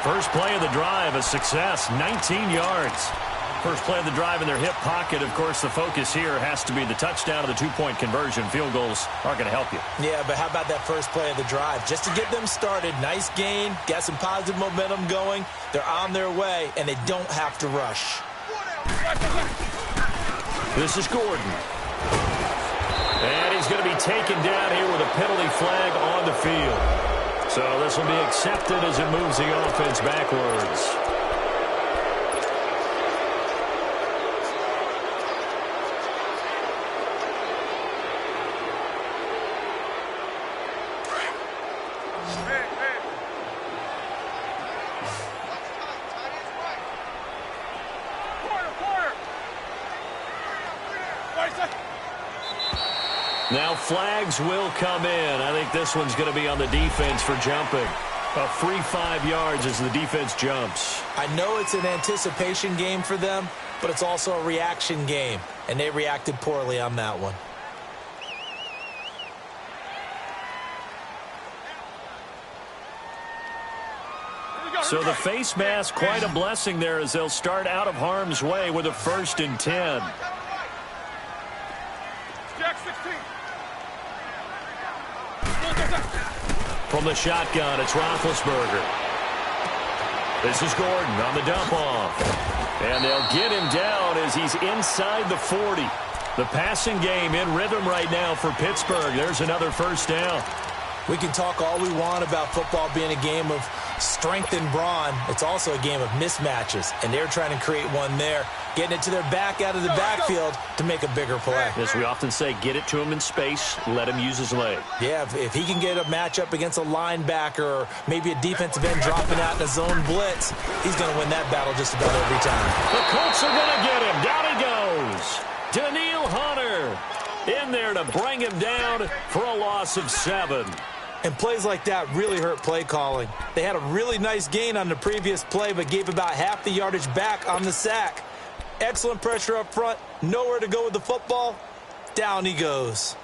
First play of the drive, a success, 19 yards. First play of the drive in their hip pocket. Of course, the focus here has to be the touchdown of the 2-point conversion. Field goals aren't going to help you. Yeah, but how about that first play of the drive? Just to get them started, nice gain, got some positive momentum going. They're on their way, and they don't have to rush. This is Gordon. And he's going to be taken down here with a penalty flag on the field. So this will be accepted as it moves the offense backwards. Now flags will come in. I think this one's going to be on the defense for jumping. A free 5 yards as the defense jumps. I know it's an anticipation game for them, but it's also a reaction game, and they reacted poorly on that one. So the face mask, quite a blessing there as they'll start out of harm's way with a 1st and 10. From the shotgun, it's Roethlisberger. This is Gordon on the dump off. And they'll get him down as he's inside the 40. The passing game in rhythm right now for Pittsburgh. There's another 1st down. We can talk all we want about football being a game of strength and brawn. It's also a game of mismatches, and they're trying to create one there, getting it to their back out of the backfield to make a bigger play. As we often say, get it to him in space, let him use his leg. Yeah, if he can get a matchup against a linebacker or maybe a defensive end dropping out in a zone blitz, he's going to win that battle just about every time. The Colts are going to get him. Down he goes. Danielle Hunter in there to bring him down for a loss of 7. And plays like that really hurt play calling. They had a really nice gain on the previous play, but gave about half the yardage back on the sack. Excellent pressure up front. Nowhere to go with the football. Down he goes.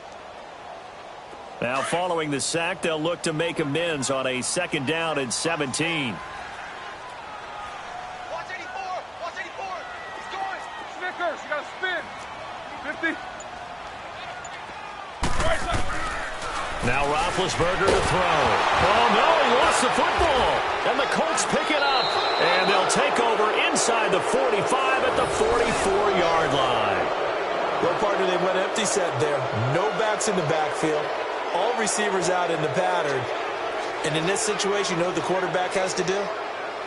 Now following the sack, they'll look to make amends on a 2nd down and 17. Watch 84. Watch 84. He's going. Snickers, you got to spin. 50. Now Roethlisberger to throw. Oh, no, he lost the football. And the Colts pick it up. And they'll take over inside the 45 at the 44-yard line. Well, partner, they went empty set there. No backs in the backfield. All receivers out in the pattern. And in this situation, you know what the quarterback has to do?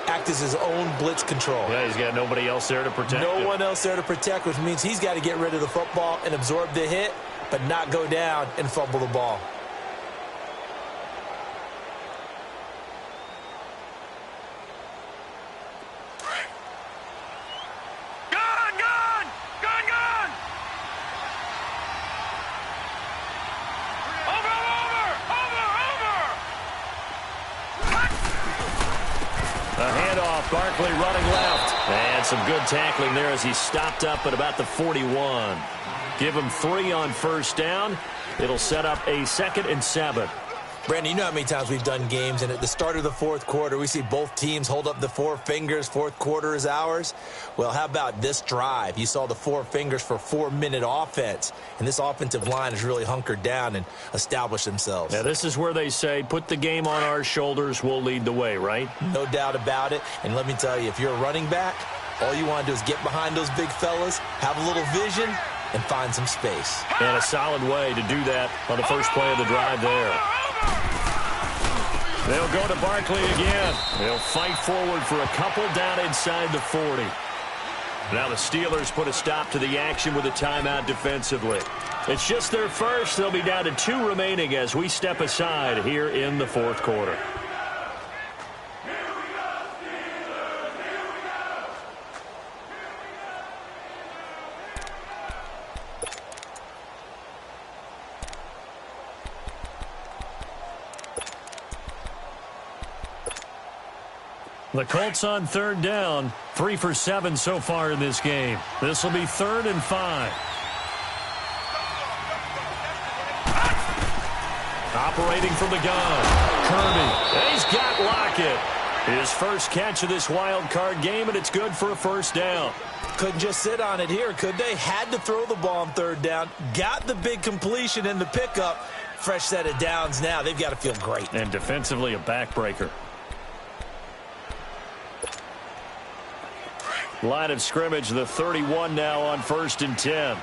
Act as his own blitz control. Yeah, he's got nobody else there to protect him. No one else there to protect, which means he's got to get rid of the football and absorb the hit, but not go down and fumble the ball. Barkley running left. And some good tackling there as he stopped up at about the 41. Give him 3 on 1st down. It'll set up a 2nd and 7. Brandon, you know how many times we've done games, and at the start of the 4th quarter, we see both teams hold up the 4 fingers, 4th quarter is ours. Well, how about this drive? You saw the 4 fingers for 4-minute offense, and this offensive line has really hunkered down and established themselves. Yeah, this is where they say, put the game on our shoulders, we'll lead the way, right? No doubt about it, and let me tell you, if you're a running back, all you want to do is get behind those big fellas, have a little vision, and find some space. And a solid way to do that on the first play of the drive there. They'll go to Barkley again. They'll fight forward for a couple down inside the 40. Now the Steelers put a stop to the action with a timeout defensively. It's just their first. They'll be down to 2 remaining as we step aside here in the 4th quarter. The Colts on 3rd down, 3 for 7 so far in this game. This will be 3rd and 5. Operating from the gun, Kirby. He's got Lockett. His first catch of this wild card game, and it's good for a 1st down. Couldn't just sit on it here, could they? Had to throw the ball on 3rd down. Got the big completion in the pickup. Fresh set of downs now. They've got to feel great. And defensively, a backbreaker. Line of scrimmage, the 31 now on 1st and 10.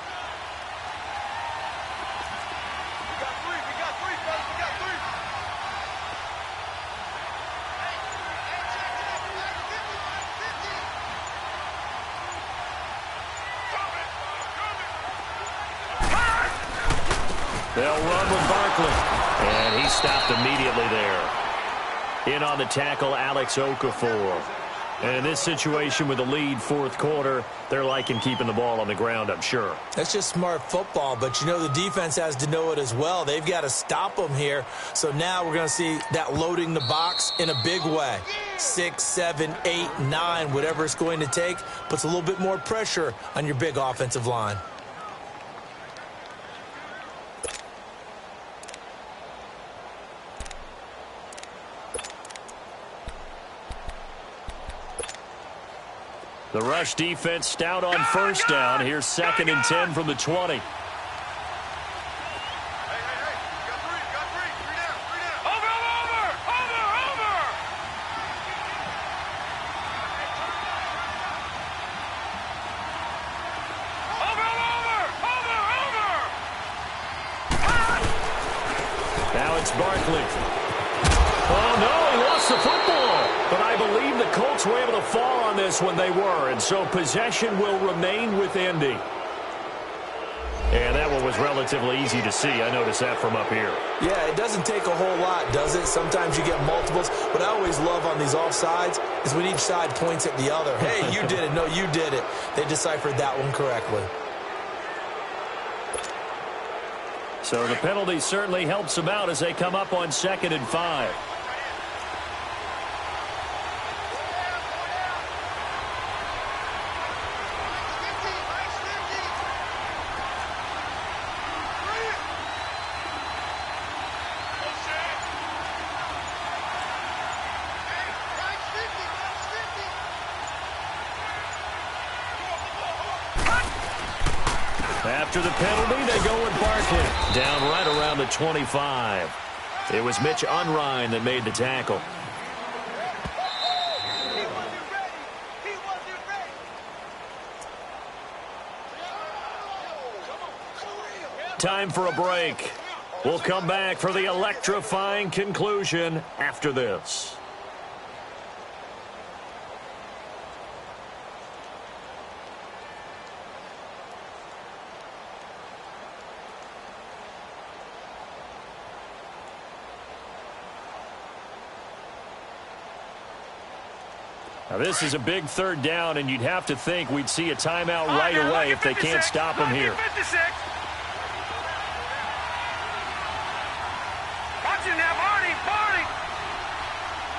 They'll run with Barkley. And he stopped immediately there. In on the tackle, Alex Okafor. And in this situation with the lead fourth quarter, they're liking keeping the ball on the ground, I'm sure. That's just smart football, but you know the defense has to know it as well. They've got to stop them here. So now we're going to see that loading the box in a big way. 6, 7, 8, 9, whatever it's going to take, puts a little bit more pressure on your big offensive line. The rush defense stout on first down. Here's 2nd and 10 from the 20. Now it's Barkley. Oh, no, he lost the football. But I believe the Colts were able to fall on this when they were, and so possession will remain with Indy. And that one was relatively easy to see. I noticed that from up here. Yeah, it doesn't take a whole lot, does it? Sometimes you get multiples. What I always love on these offsides is when each side points at the other. Hey, you did it. No, you did it. They deciphered that one correctly. So the penalty certainly helps them out as they come up on 2nd and 5. After the penalty, they go with Barkley. Down right around the 25. It was Mitch Unrein that made the tackle. Time for a break. We'll come back for the electrifying conclusion after this. Now, this is a big 3rd down, and you'd have to think we'd see a timeout right away if they can't stop him here. Watch him now, Barney.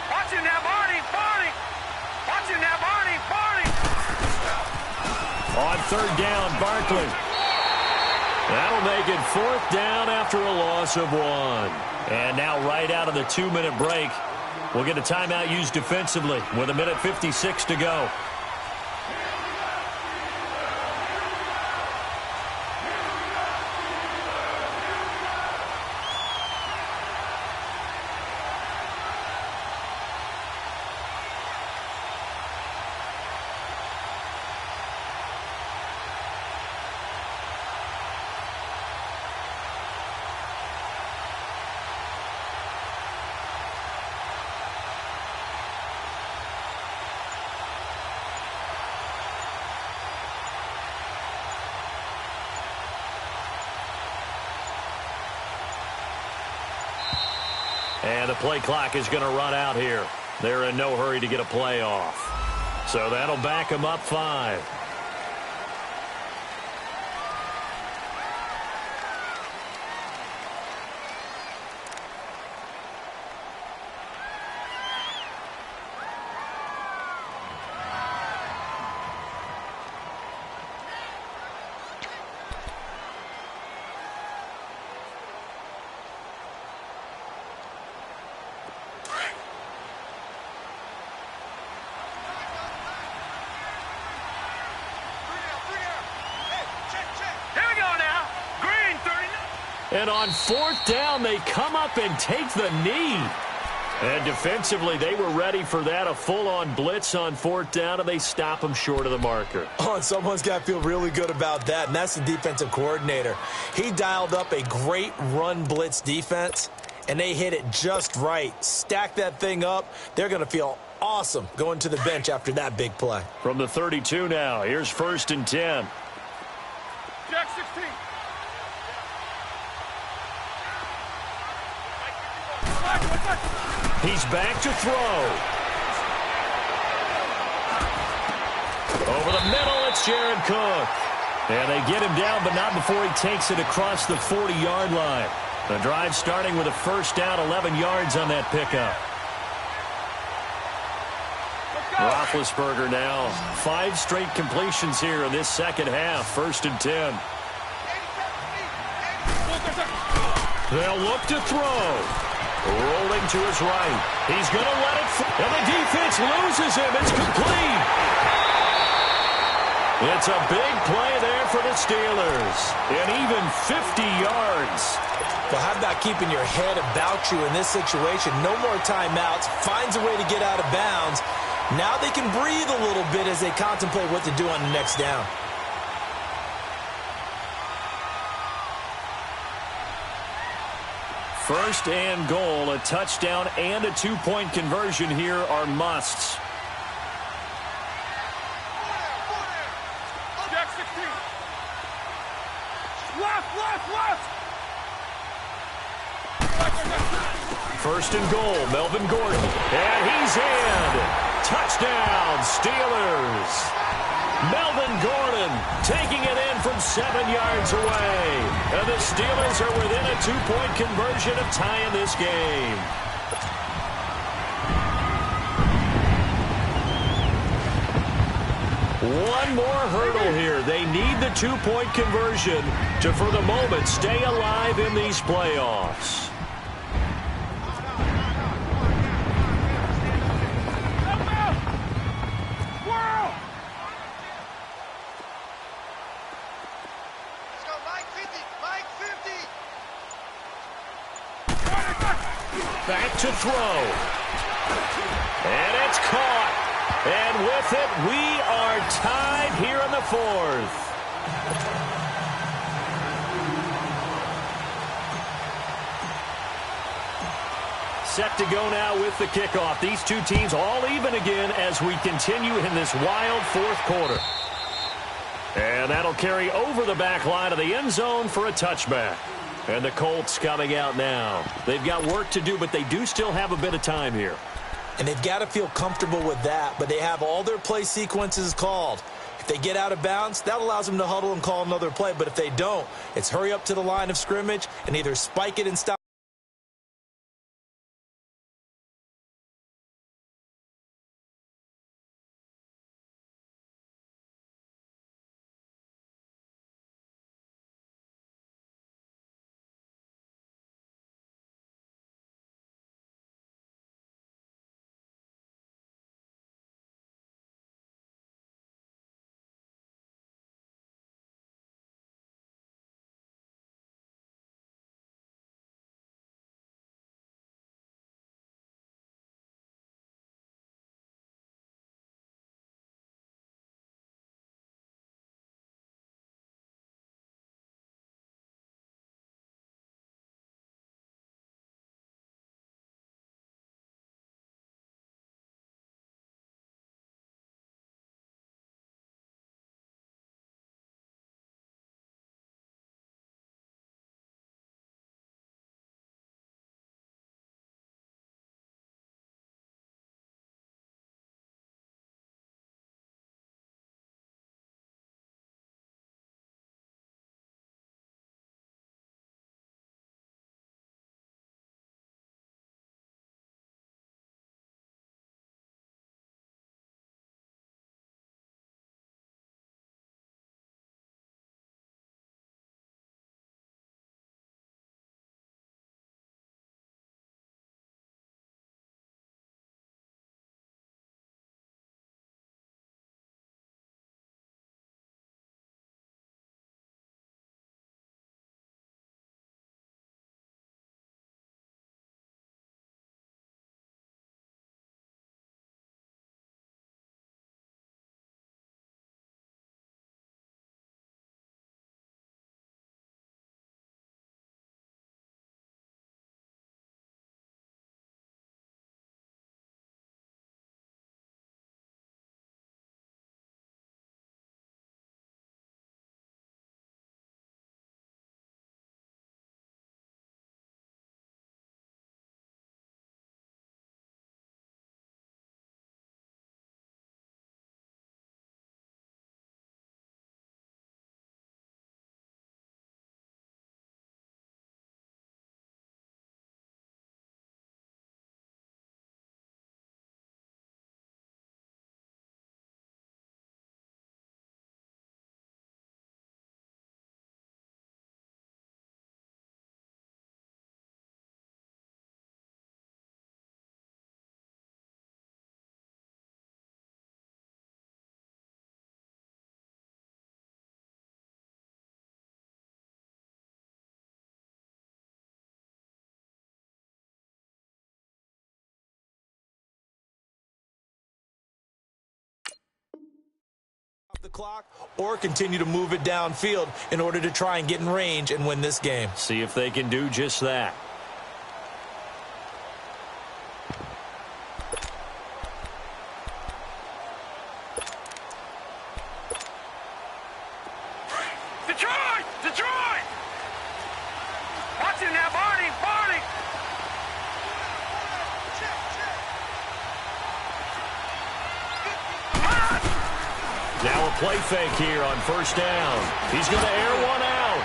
Watch him now, Barney. Watch him now, Barney. On 3rd down, Barkley. That'll make it 4th down after a loss of 1. And now right out of the 2-minute break, we'll get a timeout used defensively with 1:56 to go. And the play clock is going to run out here. They're in no hurry to get a play off. So that'll back them up 5. And on 4th down, they come up and take the knee. And defensively, they were ready for that, a full-on blitz on 4th down, and they stop them short of the marker. Oh, and someone's got to feel really good about that, and that's the defensive coordinator. He dialed up a great run blitz defense, and they hit it just right. Stack that thing up. They're going to feel awesome going to the bench after that big play. From the 32 now, here's 1st and 10. Jack 16. He's back to throw. Jared Cook. And they get him down, but not before he takes it across the 40-yard line. The drive starting with a first down, 11 yards on that pickup. Roethlisberger now. 5 straight completions here in this second half. 1st and 10. They'll look to throw. Rolling to his right. He's going to let it and the defense loses him. It's complete. It's a big play there for the Steelers. And even 50 yards. Well, how about keeping your head about you in this situation? No more timeouts. Finds a way to get out of bounds. Now they can breathe a little bit as they contemplate what to do on the next down. First and goal, a touchdown and a 2-point conversion here are musts. Jack 16. Left. First and goal, Melvin Gordon. And he's in. Touchdown, Steelers. Melvin Gordon taking it in from 7 yards away. And the Steelers are within a 2-point conversion of tying this game. One more hurdle here. They need the 2-point conversion to, for the moment, stay alive in these playoffs. Back to throw. And it's caught. And with it, we are tied here in the 4th. Set to go now with the kickoff. These two teams all even again as we continue in this wild 4th quarter. And that'll carry over the back line of the end zone for a touchback. And the Colts coming out now. They've got work to do, but they do still have a bit of time here. And they've got to feel comfortable with that, but they have all their play sequences called. If they get out of bounds, that allows them to huddle and call another play. But if they don't, it's hurry up to the line of scrimmage and either spike it and stop the clock or continue to move it downfield in order to try and get in range and win this game. See if they can do just that. Detroit! Detroit! Watch him now, Barney! Barney! Now a play fake here on first down. He's going to air one out.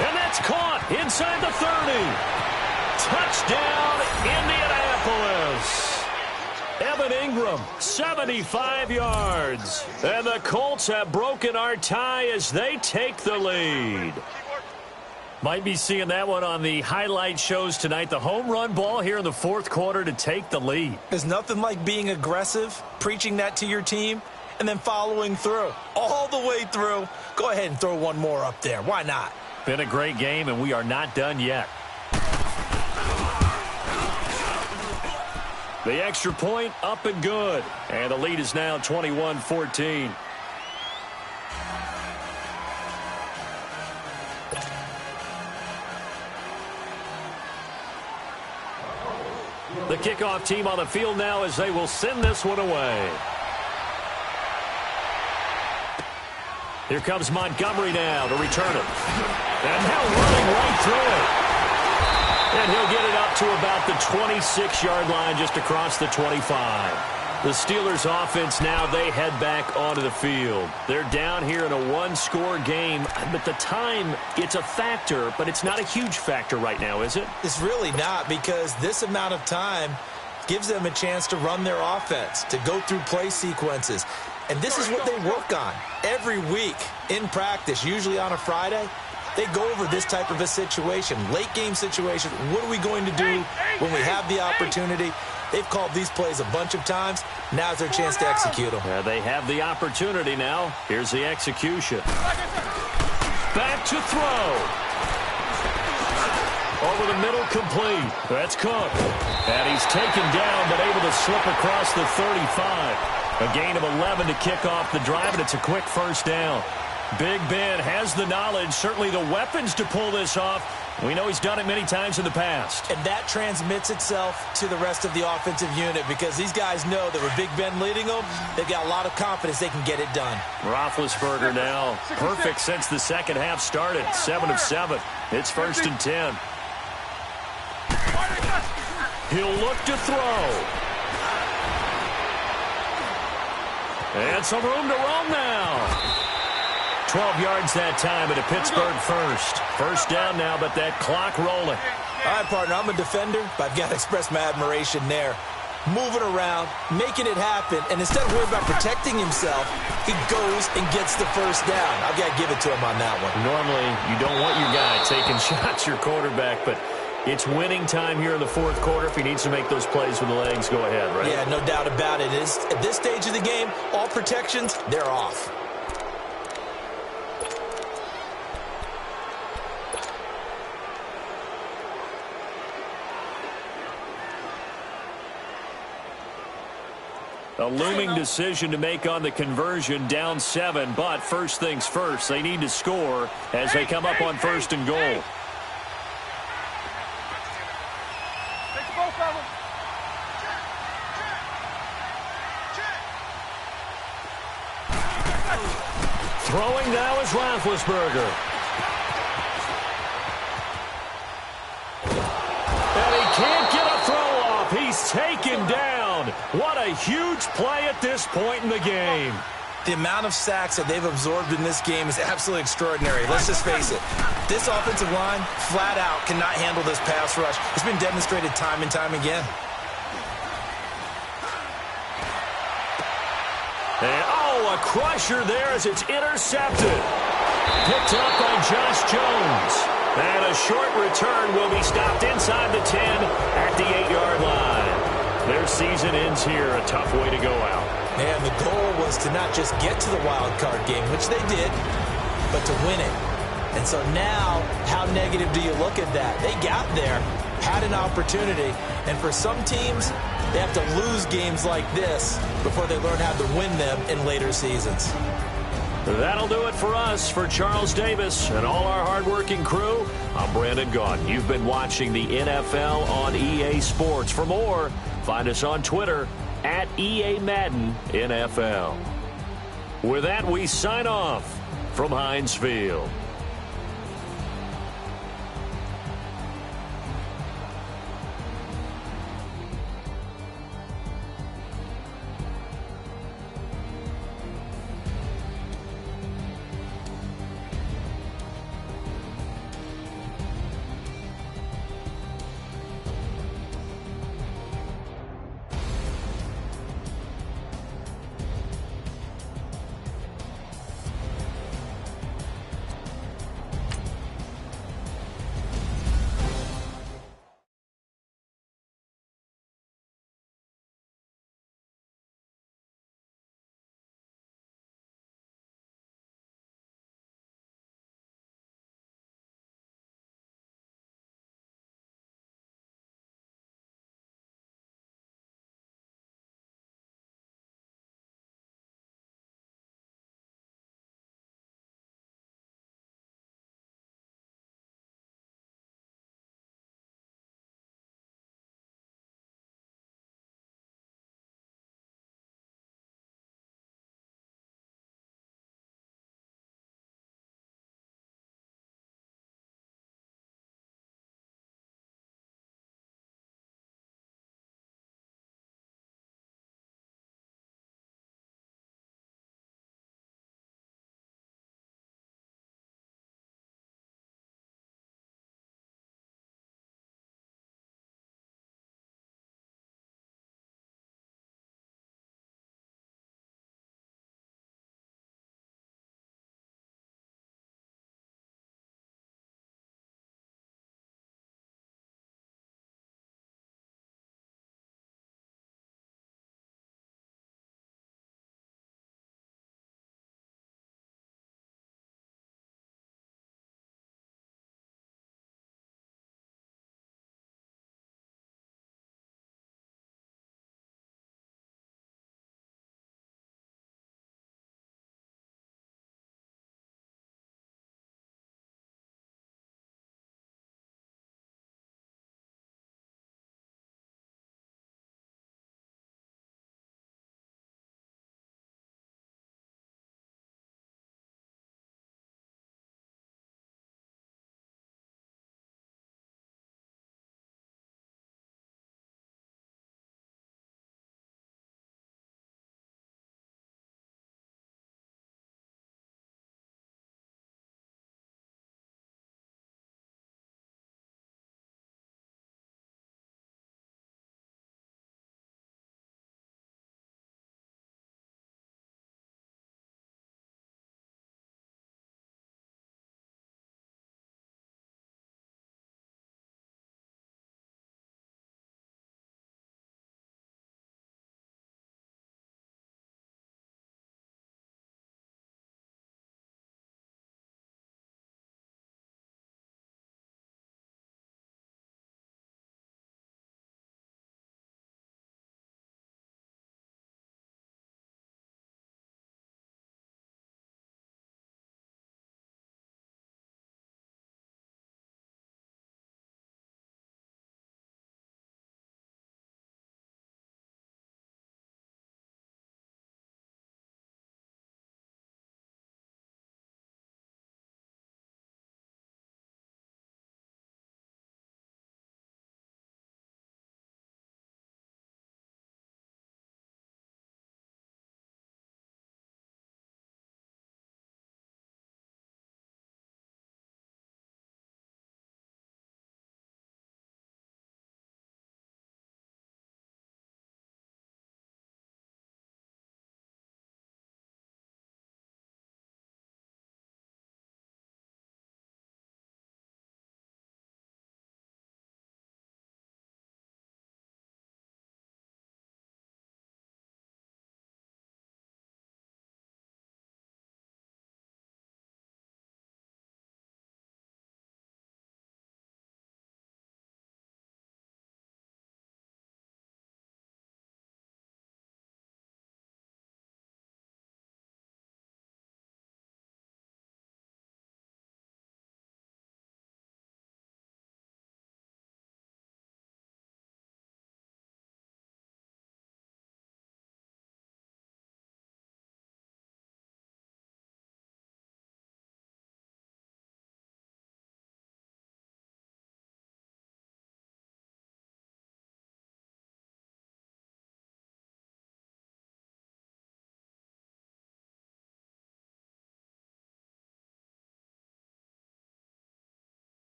And that's caught inside the 30. Touchdown, Indianapolis. Evan Ingram, 75 yards. And the Colts have broken our tie as they take the lead. Might be seeing that one on the highlight shows tonight. The home run ball here in the fourth quarter to take the lead. There's nothing like being aggressive, preaching that to your team, and then following through. All the way through. Go ahead and throw one more up there. Why not? Been a great game, and we are not done yet. The extra point up and good. And the lead is now 21-14. The kickoff team on the field now as they will send this one away. Here comes Montgomery now to return it. And now running right through it. And he'll get it up to about the 26-yard line just across the 25. The Steelers offense now, they head back onto the field. They're down here in a one-score game. But the time, it's a factor, but it's not a huge factor right now, is it? It's really not, because this amount of time gives them a chance to run their offense, to go through play sequences. And this is what they work on every week in practice, usually on a Friday. They go over this type of a situation, late game situation. What are we going to do when we have the opportunity? They've called these plays a bunch of times. Now's their chance to execute them. Yeah, they have the opportunity now. Here's the execution. Back to throw. Over the middle, complete. That's Cook. And he's taken down, but able to slip across the 35. A gain of 11 to kick off the drive, and it's a quick first down. Big Ben has the knowledge, certainly the weapons to pull this off. We know he's done it many times in the past. And that transmits itself to the rest of the offensive unit, because these guys know that with Big Ben leading them, they've got a lot of confidence they can get it done. Roethlisberger now perfect since the second half started. 7 of 7. It's 1st and 10. He'll look to throw. And some room to roam now. 12 yards that time at a Pittsburgh first. First down now, but that clock rolling. All right, partner, I'm a defender, but I've got to express my admiration there. Moving around, making it happen, and instead of worrying about protecting himself, he goes and gets the first down. I've got to give it to him on that one. Normally, you don't want your guy taking shots, your quarterback, but it's winning time here in the fourth quarter. If he needs to make those plays with the legs, go ahead, right? Yeah, no doubt about it. At this stage of the game, all protections, they're off. A looming decision to make on the conversion, down 7, but first things first, they need to score as they come up on 1st and goal. Take both of them. Throwing now is Roethlisberger. And he can't get a throw off. He's taken down. What a huge play at this point in the game. The amount of sacks that they've absorbed in this game is absolutely extraordinary. Let's just face it. This offensive line, flat out, cannot handle this pass rush. It's been demonstrated time and time again. And, a crusher there as it's intercepted. Picked up by Josh Jones. And a short return will be stopped inside the 10 at the 8-yard line. Their season ends here, a tough way to go out. And the goal was to not just get to the wild card game, which they did, but to win it. And so now, how negative do you look at that? They got there, had an opportunity. And for some teams, they have to lose games like this before they learn how to win them in later seasons. That'll do it for us. For Charles Davis and all our hardworking crew, I'm Brandon Gaudin. You've been watching the NFL on EA Sports. For more, find us on Twitter at EA Madden NFL. With that, we sign off from Heinz Field.